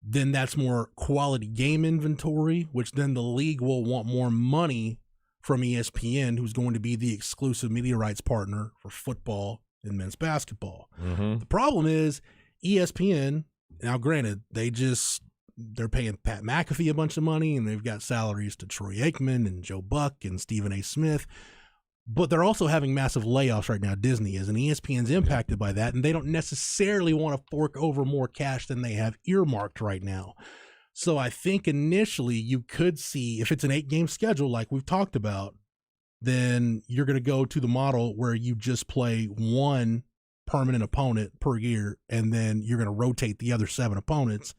[SPEAKER 2] then that's more quality game inventory, which then the league will want more money from ESPN, who's going to be the exclusive media rights partner for football and men's basketball. The problem is ESPN, now granted, they're paying Pat McAfee a bunch of money, and they've got salaries to Troy Aikman and Joe Buck and Stephen A. Smith. But they're also having massive layoffs right now. Disney is, and ESPN's impacted by that, and they don't necessarily want to fork over more cash than they have earmarked right now. So I think initially you could see, if it's an 8-game schedule like we've talked about, then you're going to go to the model where you just play one permanent opponent per year, and then you're going to rotate the other 7 opponents,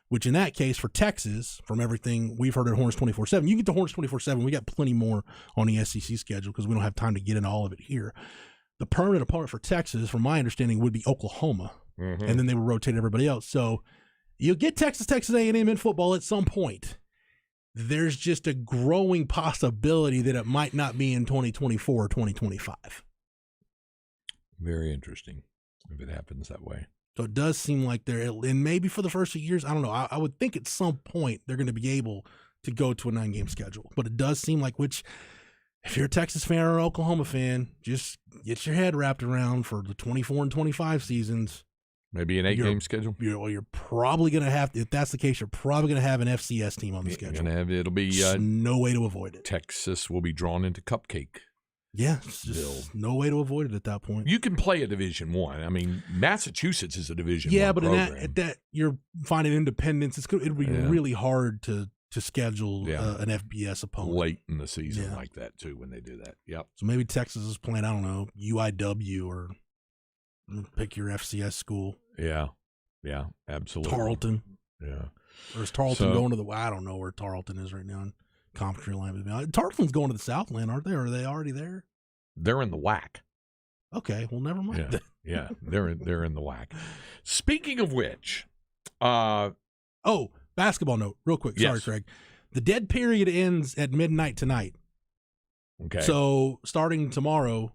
[SPEAKER 2] which in that case for Texas, from everything we've heard at Horns 24/7, you get to Horns 24/7. We got plenty more on the SEC schedule because we don't have time to get into all of it here. The permanent opponent for Texas, from my understanding, would be Oklahoma, and then they would rotate everybody else. So you'll get Texas A&M in football at some point. There's just a growing possibility that it might not be in 2024 or 2025.
[SPEAKER 1] Very interesting if it happens that way.
[SPEAKER 2] So it does seem like and maybe for the first few years, I don't know. I would think at some point they're going to be able to go to a 9-game schedule. But it does seem like, if you're a Texas fan or an Oklahoma fan, just get your head wrapped around for the 24 and 25 seasons.
[SPEAKER 1] Maybe an 8-game schedule.
[SPEAKER 2] You're probably going to have, if that's the case, you're probably going to have an FCS team on the schedule.
[SPEAKER 1] It'll be
[SPEAKER 2] no way to avoid it.
[SPEAKER 1] Texas will be drawn into cupcake.
[SPEAKER 2] Yeah, it's just no way to avoid it at that point.
[SPEAKER 1] You can play a Division I. I mean, Massachusetts is a Division I.
[SPEAKER 2] Yeah, but
[SPEAKER 1] program.
[SPEAKER 2] at that you're finding independence. It'll be really hard to schedule an FBS opponent
[SPEAKER 1] late in the season like that too when they do that. Yep.
[SPEAKER 2] So maybe Texas is playing, I don't know, UIW or pick your FCS school.
[SPEAKER 1] Yeah, absolutely.
[SPEAKER 2] Tarleton.
[SPEAKER 1] Yeah.
[SPEAKER 2] Or is Tarleton going to the? I don't know where Tarleton is right now in Conference line. Tarleton's going to the Southland, aren't they? Or are they already there?
[SPEAKER 1] They're in the WAC.
[SPEAKER 2] Okay, well, never mind.
[SPEAKER 1] Yeah, they're in the WAC. Speaking of which,
[SPEAKER 2] basketball note, real quick. Sorry, Craig. The dead period ends at midnight tonight.
[SPEAKER 1] Okay.
[SPEAKER 2] So starting tomorrow,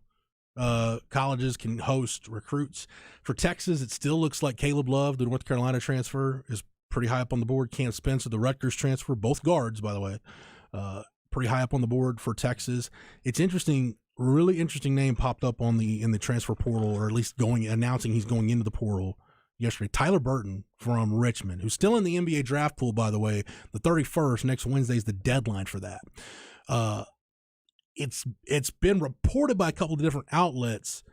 [SPEAKER 2] colleges can host recruits. For Texas, it still looks like Caleb Love, the North Carolina transfer, is pretty high up on the board. Cam Spencer, the Rutgers transfer, both guards, by the way, pretty high up on the board for Texas. It's interesting. Really interesting name popped up in the transfer portal, or at least announcing he's going into the portal yesterday. Tyler Burton from Richmond, who's still in the NBA draft pool, by the way. The 31st, next Wednesday, is the deadline for that. It's been reported by a couple of different outlets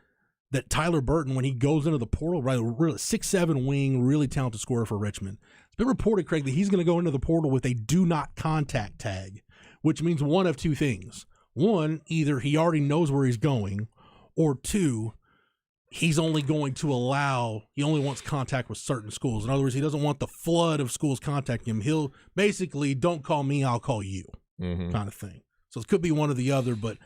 [SPEAKER 2] that Tyler Burton, when he goes into the portal, right, really 6'7" wing, really talented scorer for Richmond. It's been reported, Craig, that he's going to go into the portal with a do not contact tag, which means one of two things. One, either he already knows where he's going, or two, he only wants contact with certain schools. In other words, he doesn't want the flood of schools contacting him. He'll basically, don't call me, I'll call you, kind of thing. So it could be one or the other, but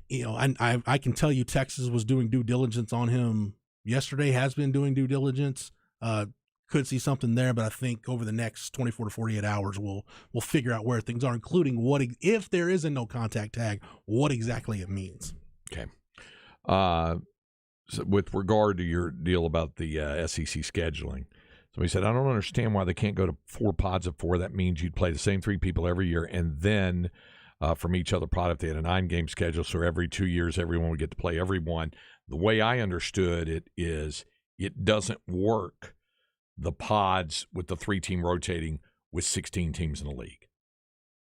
[SPEAKER 2] I can tell you Texas was doing due diligence on him yesterday, has been doing due diligence. Could see something there, but I think over the next 24 to 48 hours, we'll figure out where things are, including if there is a no contact tag, what exactly it means.
[SPEAKER 1] Okay. So with regard to your deal about the SEC scheduling, somebody said, I don't understand why they can't go to 4 pods of 4. That means you'd play the same 3 people every year, and then from each other pod, if they had a 9-game schedule, so every 2 years everyone would get to play everyone. The way I understood it is it doesn't work, the pods with the 3-team rotating with 16 teams in the league.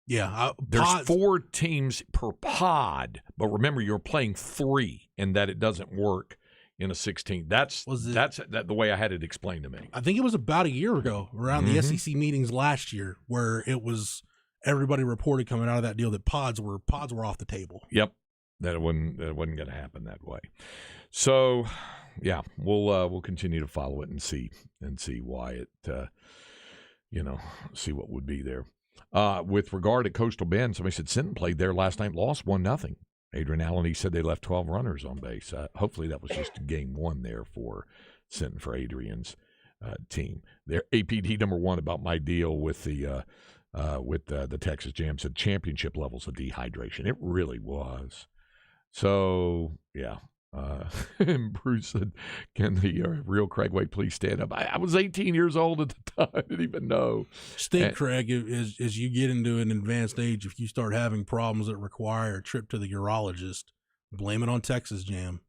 [SPEAKER 2] Yeah.
[SPEAKER 1] There's 4 teams per pod, but remember, you're playing 3, and that it doesn't work in a 16. That's the way I had it explained to me.
[SPEAKER 2] I think it was about a year ago, around the SEC meetings last year, where it was everybody reported coming out of that deal that pods were off the table.
[SPEAKER 1] Yep, that it wasn't going to happen that way. So, yeah, we'll continue to follow it and see why it see what would be there. With regard to Coastal Bend, somebody said Sinton played there last night, lost 1-0. Adrian Allen, he said they left 12 runners on base. Hopefully that was just game 1 there for Sinton, for Adrian's team. Their APD number 1 about my deal with the Texas Jam said championship levels of dehydration. It really was. So, yeah. And Bruce said, can the real Craig Way please stand up? I was 18 years old at the time. I didn't even know.
[SPEAKER 2] Craig, as you get into an advanced age, if you start having problems that require a trip to the urologist, blame it on Texas Jam.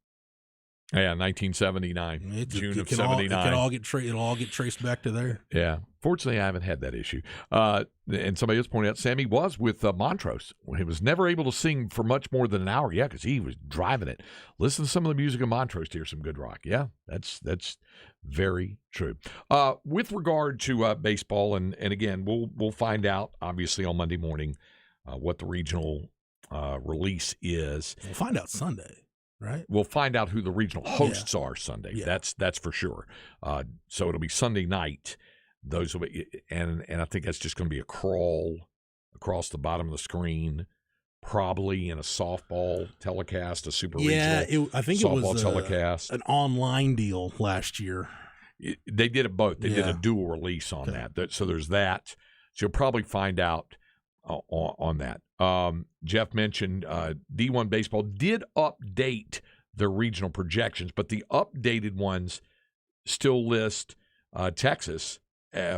[SPEAKER 1] Yeah, 1979, June of 79.
[SPEAKER 2] It'll all get traced back to there.
[SPEAKER 1] Yeah. Fortunately, I haven't had that issue. And somebody else pointed out, Sammy was with Montrose. He was never able to sing for much more than an hour. Yeah, because he was driving it. Listen to some of the music of Montrose to hear some good rock. Yeah, that's very true. With regard to baseball, and again, we'll find out, obviously, on Monday morning what the regional release is.
[SPEAKER 2] We'll find out Sunday, right?
[SPEAKER 1] We'll find out who the regional hosts are Sunday.
[SPEAKER 2] Yeah.
[SPEAKER 1] That's for sure. So it'll be Sunday night. Those will be, and I think that's just going to be a crawl across the bottom of the screen, probably in a softball telecast, a super regional.
[SPEAKER 2] I think
[SPEAKER 1] softball
[SPEAKER 2] it was
[SPEAKER 1] telecast.
[SPEAKER 2] An online deal last year.
[SPEAKER 1] They did it both. They did a dual release on that. So there's that. So you'll probably find out on that. Jeff mentioned D1 Baseball did update their regional projections, but the updated ones still list Texas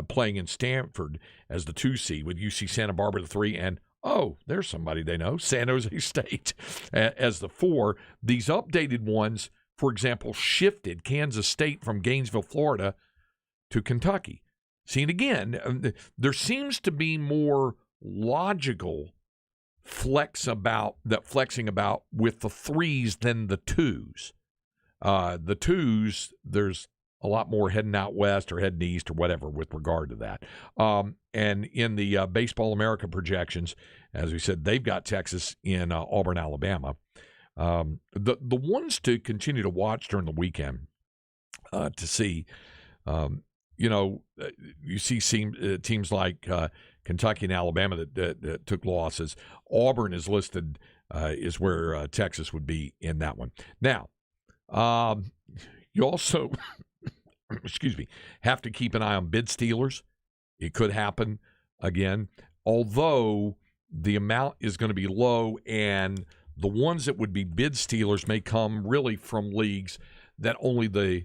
[SPEAKER 1] playing in Stanford as the 2 seed, with UC Santa Barbara the 3, and there's somebody they know, San Jose State as the 4. These updated ones, for example, shifted Kansas State from Gainesville, Florida to Kentucky. See, and again, there seems to be more logical flexing about with the 3s than the 2s. The 2s, there's a lot more heading out west or heading east or whatever with regard to that. And in the Baseball America projections, as we said, they've got Texas in Auburn, Alabama. The ones to continue to watch during the weekend to see, you see teams like Kentucky and Alabama that took losses. Auburn is listed is where Texas would be in that one. Now, you also have to keep an eye on bid stealers. It could happen again, although the amount is going to be low, and the ones that would be bid stealers may come really from leagues that only the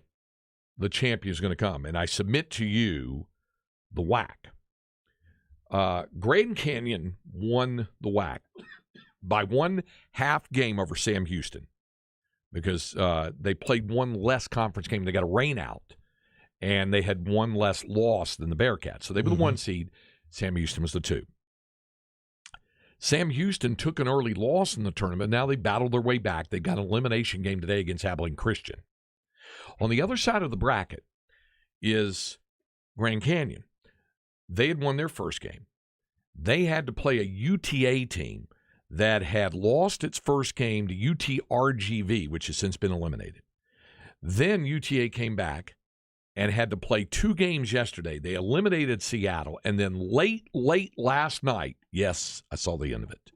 [SPEAKER 1] champion is going to come. And I submit to you the WAC. Grand Canyon won the WAC by 1/2 game over Sam Houston because they played one less conference game. They got a rain out, and they had one less loss than the Bearcats. So they were the 1 seed. Sam Houston was the 2. Sam Houston took an early loss in the tournament. Now they battled their way back. They got an elimination game today against Abilene Christian. On the other side of the bracket is Grand Canyon. They had won their first game. They had to play a UTA team that had lost its first game to UTRGV, which has since been eliminated. Then UTA came back and had to play 2 games yesterday. They eliminated Seattle, and then late last night, yes, I saw the end of it,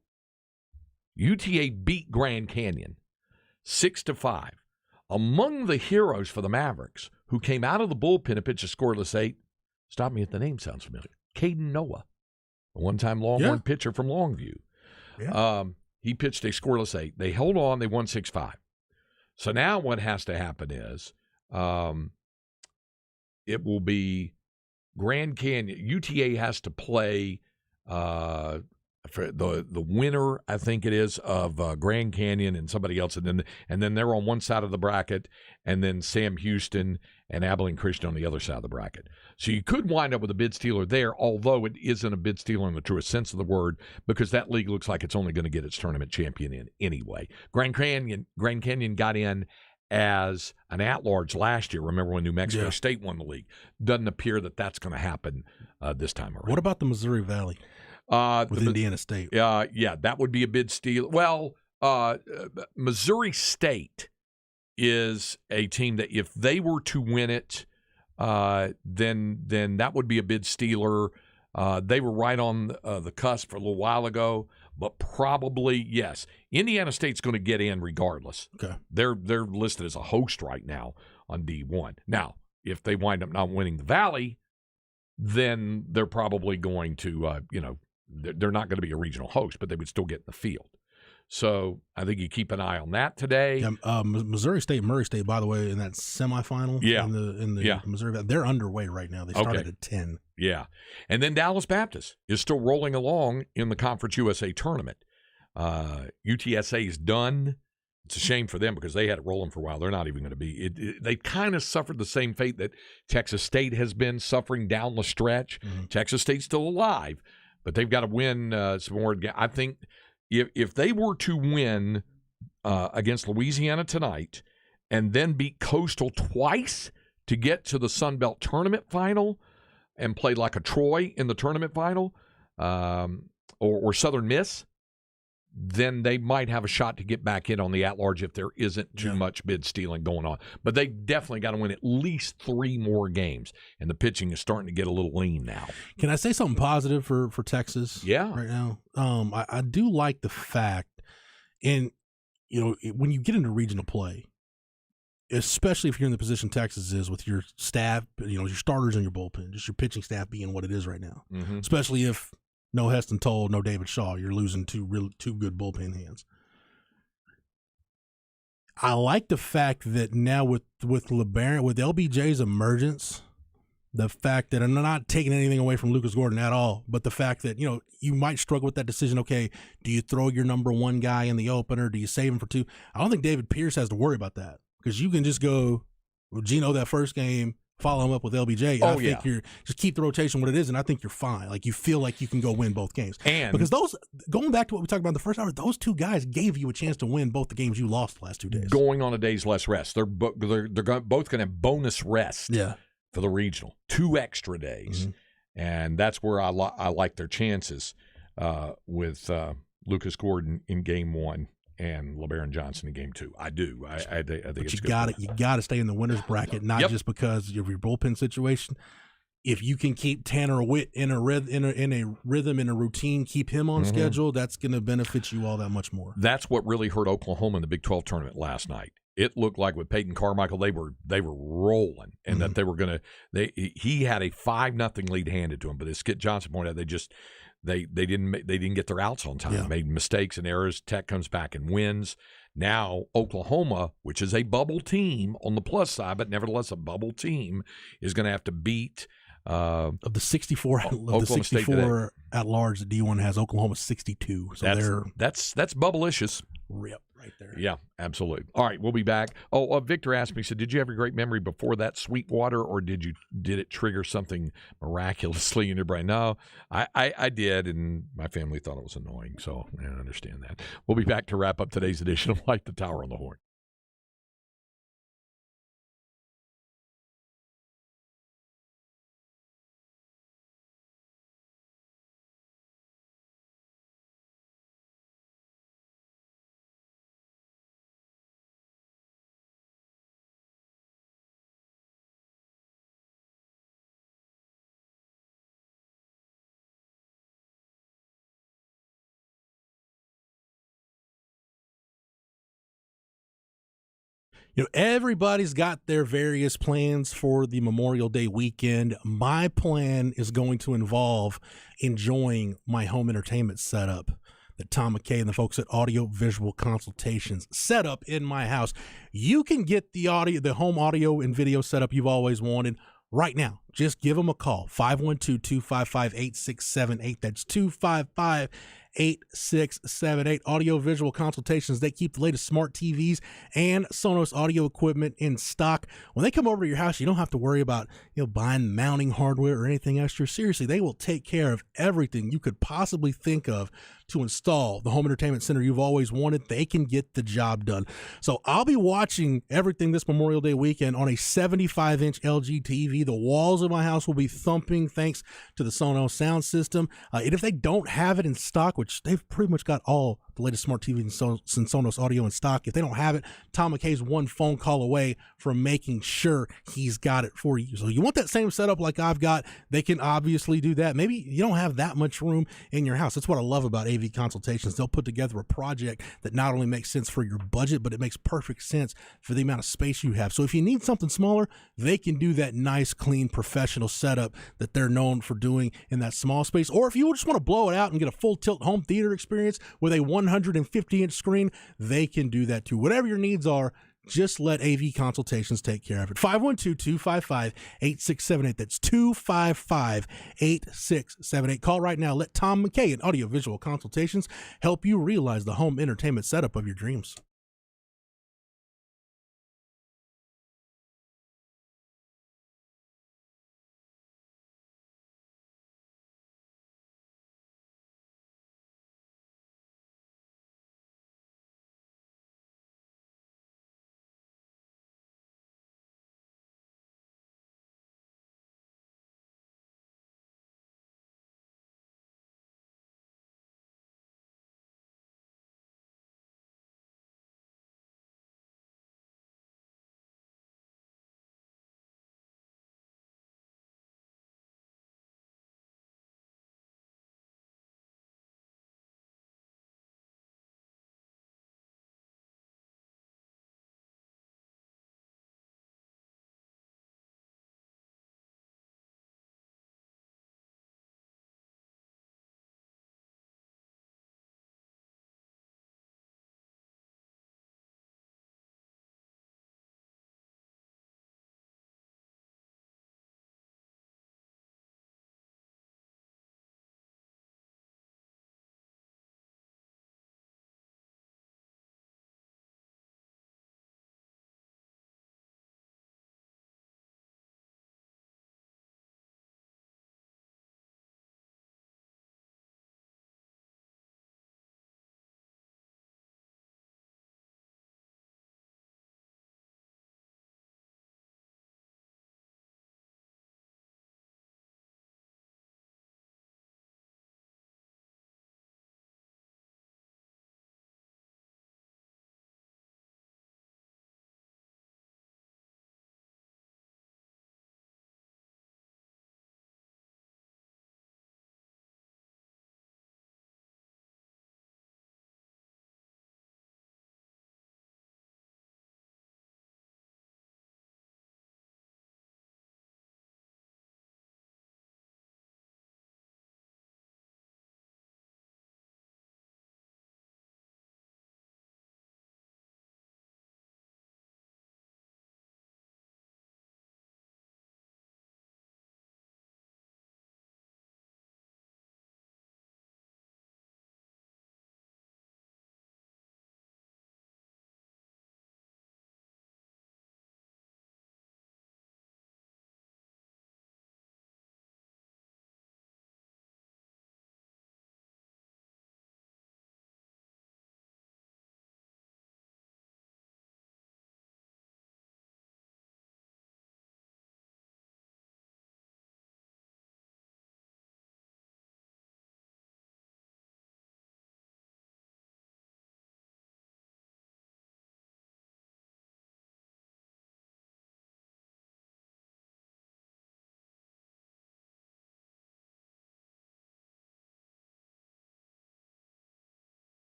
[SPEAKER 1] UTA beat Grand Canyon 6-5. Among the heroes for the Mavericks, who came out of the bullpen and pitched a scoreless 8, stop me if the name sounds familiar, Caden Noah, a one-time Longhorn pitcher from Longview. Yeah. He pitched a scoreless 8. They held on. They won 6-5. So now what has to happen is it will be Grand Canyon. UTA has to play for the winner, I think it is, of Grand Canyon and somebody else, and then they're on one side of the bracket, and then Sam Houston and Abilene Christian on the other side of the bracket. So you could wind up with a bid stealer there, although it isn't a bid stealer in the truest sense of the word, because that league looks like it's only going to get its tournament champion in anyway. Grand Canyon got in as an at-large last year. Remember when New Mexico State won the league? Doesn't appear that that's going to happen this time around.
[SPEAKER 2] What about the Missouri Valley with Indiana State?
[SPEAKER 1] Yeah, that would be a bid steal. Well, Missouri State is a team that if they were to win it, then that would be a bid stealer. They were right on the cusp for a little while ago, but probably, yes. Indiana State's going to get in regardless. Okay. They're listed as a host right now on D1. Now, if they wind up not winning the Valley, then they're probably going to, they're not going to be a regional host, but they would still get in the field. So I think you keep an eye on that today.
[SPEAKER 2] Yeah, Missouri State, Murray State, by the way, in that semifinal in the Missouri, they're underway right now. They started at 10.
[SPEAKER 1] Yeah. And then Dallas Baptist is still rolling along in the Conference USA tournament. UTSA is done. It's a shame for them because they had it rolling for a while. They're not even going to be. They kind of suffered the same fate that Texas State has been suffering down the stretch. Mm-hmm. Texas State's still alive, but they've got to win some more. I think if they were to win against Louisiana tonight and then beat Coastal twice to get to the Sun Belt tournament final and play like a Troy in the tournament final or Southern Miss, then they might have a shot to get back in on the at-large if there isn't too much bid stealing going on. But they definitely got to win at least 3 more games, and the pitching is starting to get a little lean now.
[SPEAKER 2] Can I say something positive for Texas?
[SPEAKER 1] Yeah.
[SPEAKER 2] Right now, I do like the fact, and when you get into regional play, especially if you're in the position Texas is with your staff, your starters and your bullpen, just your pitching staff being what it is right now, especially if no Heston Toll, no David Shaw, you're losing two good bullpen hands. I like the fact that now with LeBaron, with LBJ's emergence, the fact that I'm not taking anything away from Lucas Gordon at all, but the fact that, you might struggle with that decision. Okay, do you throw your number 1 guy in the opener? Do you save him for 2? I don't think David Pierce has to worry about that because you can just go with Gino that first game, follow him up with LBJ. I think you're just keep the rotation what it is, and I think you're fine. Like you feel like you can go win both games. And because those, going back to what we talked about in the first hour, those 2 guys gave you a chance to win both the games you lost the last 2 days.
[SPEAKER 1] Going on a day's less rest. They're both going to have bonus rest.
[SPEAKER 2] Yeah.
[SPEAKER 1] For the regional, 2 extra days, and that's where I like their chances with Lucas Gordon in game 1 and LeBaron Johnson in game 2. I do. I think
[SPEAKER 2] but
[SPEAKER 1] it's
[SPEAKER 2] you got to stay in the winners bracket, not just because of your bullpen situation. If you can keep Tanner Witt in a rhythm, in a routine, keep him on schedule, that's going to benefit you all that much more.
[SPEAKER 1] That's what really hurt Oklahoma in the Big 12 tournament last night. It looked like with Peyton Carmichael, they were rolling, and that they were going to. He had a 5-0 lead handed to him, but as Skip Johnson pointed out, they didn't get their outs on time. Made mistakes and errors. Tech comes back and wins. Now Oklahoma, which is a bubble team on the plus side, but nevertheless a bubble team, is going to have to beat.
[SPEAKER 2] Of the 64 at large, the D1 has Oklahoma 62. So
[SPEAKER 1] that's bubblicious.
[SPEAKER 2] Rip right there.
[SPEAKER 1] Yeah, absolutely. All right, we'll be back. Victor asked me, he said, did you have a great memory before that Sweetwater, or did it trigger something miraculously in your brain? No, I did, and my family thought it was annoying, so I understand that. We'll be back to wrap up today's edition of Light the Tower on the Horn.
[SPEAKER 2] Everybody's got their various plans for the Memorial Day weekend. My plan is going to involve enjoying my home entertainment setup that Tom McKay and the folks at Audio Visual Consultations set up in my house. You can get the home audio and video setup you've always wanted right now. Just give them a call, 512-255-8678. That's 255-8678. Audio Visual Consultations. They keep the latest smart TVs and Sonos audio equipment in stock. When they come over to your house, you don't have to worry about buying mounting hardware or anything extra. Seriously, they will take care of everything you could possibly think of to install the home entertainment center you've always wanted. They can get the job done. So I'll be watching everything this Memorial Day weekend on a 75-inch LG TV. The walls of my house will be thumping thanks to the Sonos sound system. And if they don't have it in stock, which they've pretty much got all the latest smart TVs and Sonos audio in stock, if they don't have it, Tom McKay's one phone call away from making sure he's got it for you. So you want that same setup like I've got, they can obviously do that. Maybe you don't have that much room in your house. That's what I love about AV Consultations. They'll put together a project that not only makes sense for your budget, but it makes perfect sense for the amount of space you have. So if you need something smaller, they can do that nice, clean, professional setup that they're known for doing in that small space. Or if you just want to blow it out and get a full tilt home theater experience with a 150-inch screen, they can do that too. Whatever your needs are, just let AV Consultations take care of it. 512-255-8678. That's 255-8678. Call right now. Let Tom McKay and Audio Visual Consultations help you realize the home entertainment setup of your dreams.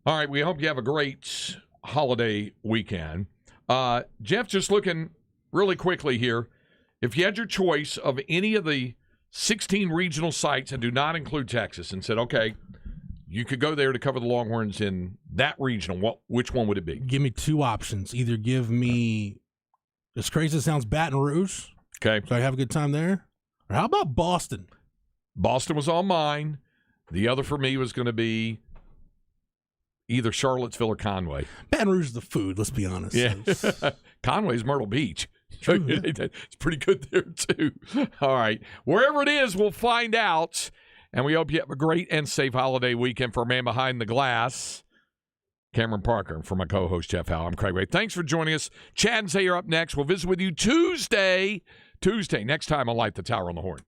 [SPEAKER 1] All right, we hope you have a great holiday weekend. Jeff, just looking really quickly here, if you had your choice of any of the 16 regional sites and do not include Texas and said, okay, you could go there to cover the Longhorns in that regional, which one would it be?
[SPEAKER 2] Give me two options. Either give me, as crazy as it sounds, Baton Rouge,
[SPEAKER 1] Okay.
[SPEAKER 2] so I have a good time there. Or how about Boston?
[SPEAKER 1] Boston was on mine. The other for me was going to be either Charlottesville or Conway.
[SPEAKER 2] Baton Rouge is the food, let's be honest.
[SPEAKER 1] Yeah.
[SPEAKER 2] It's-
[SPEAKER 1] Conway's Myrtle Beach.
[SPEAKER 2] True, yeah.
[SPEAKER 1] It's pretty good there, too. All right. Wherever it is, we'll find out. And we hope you have a great and safe holiday weekend. For Man Behind the Glass, Cameron Parker, and for my co-host, Jeff Howe, I'm Craig Ray. Thanks for joining us. Chad and Zay are up next. We'll visit with you Tuesday, next time on Light the Tower on the Horn.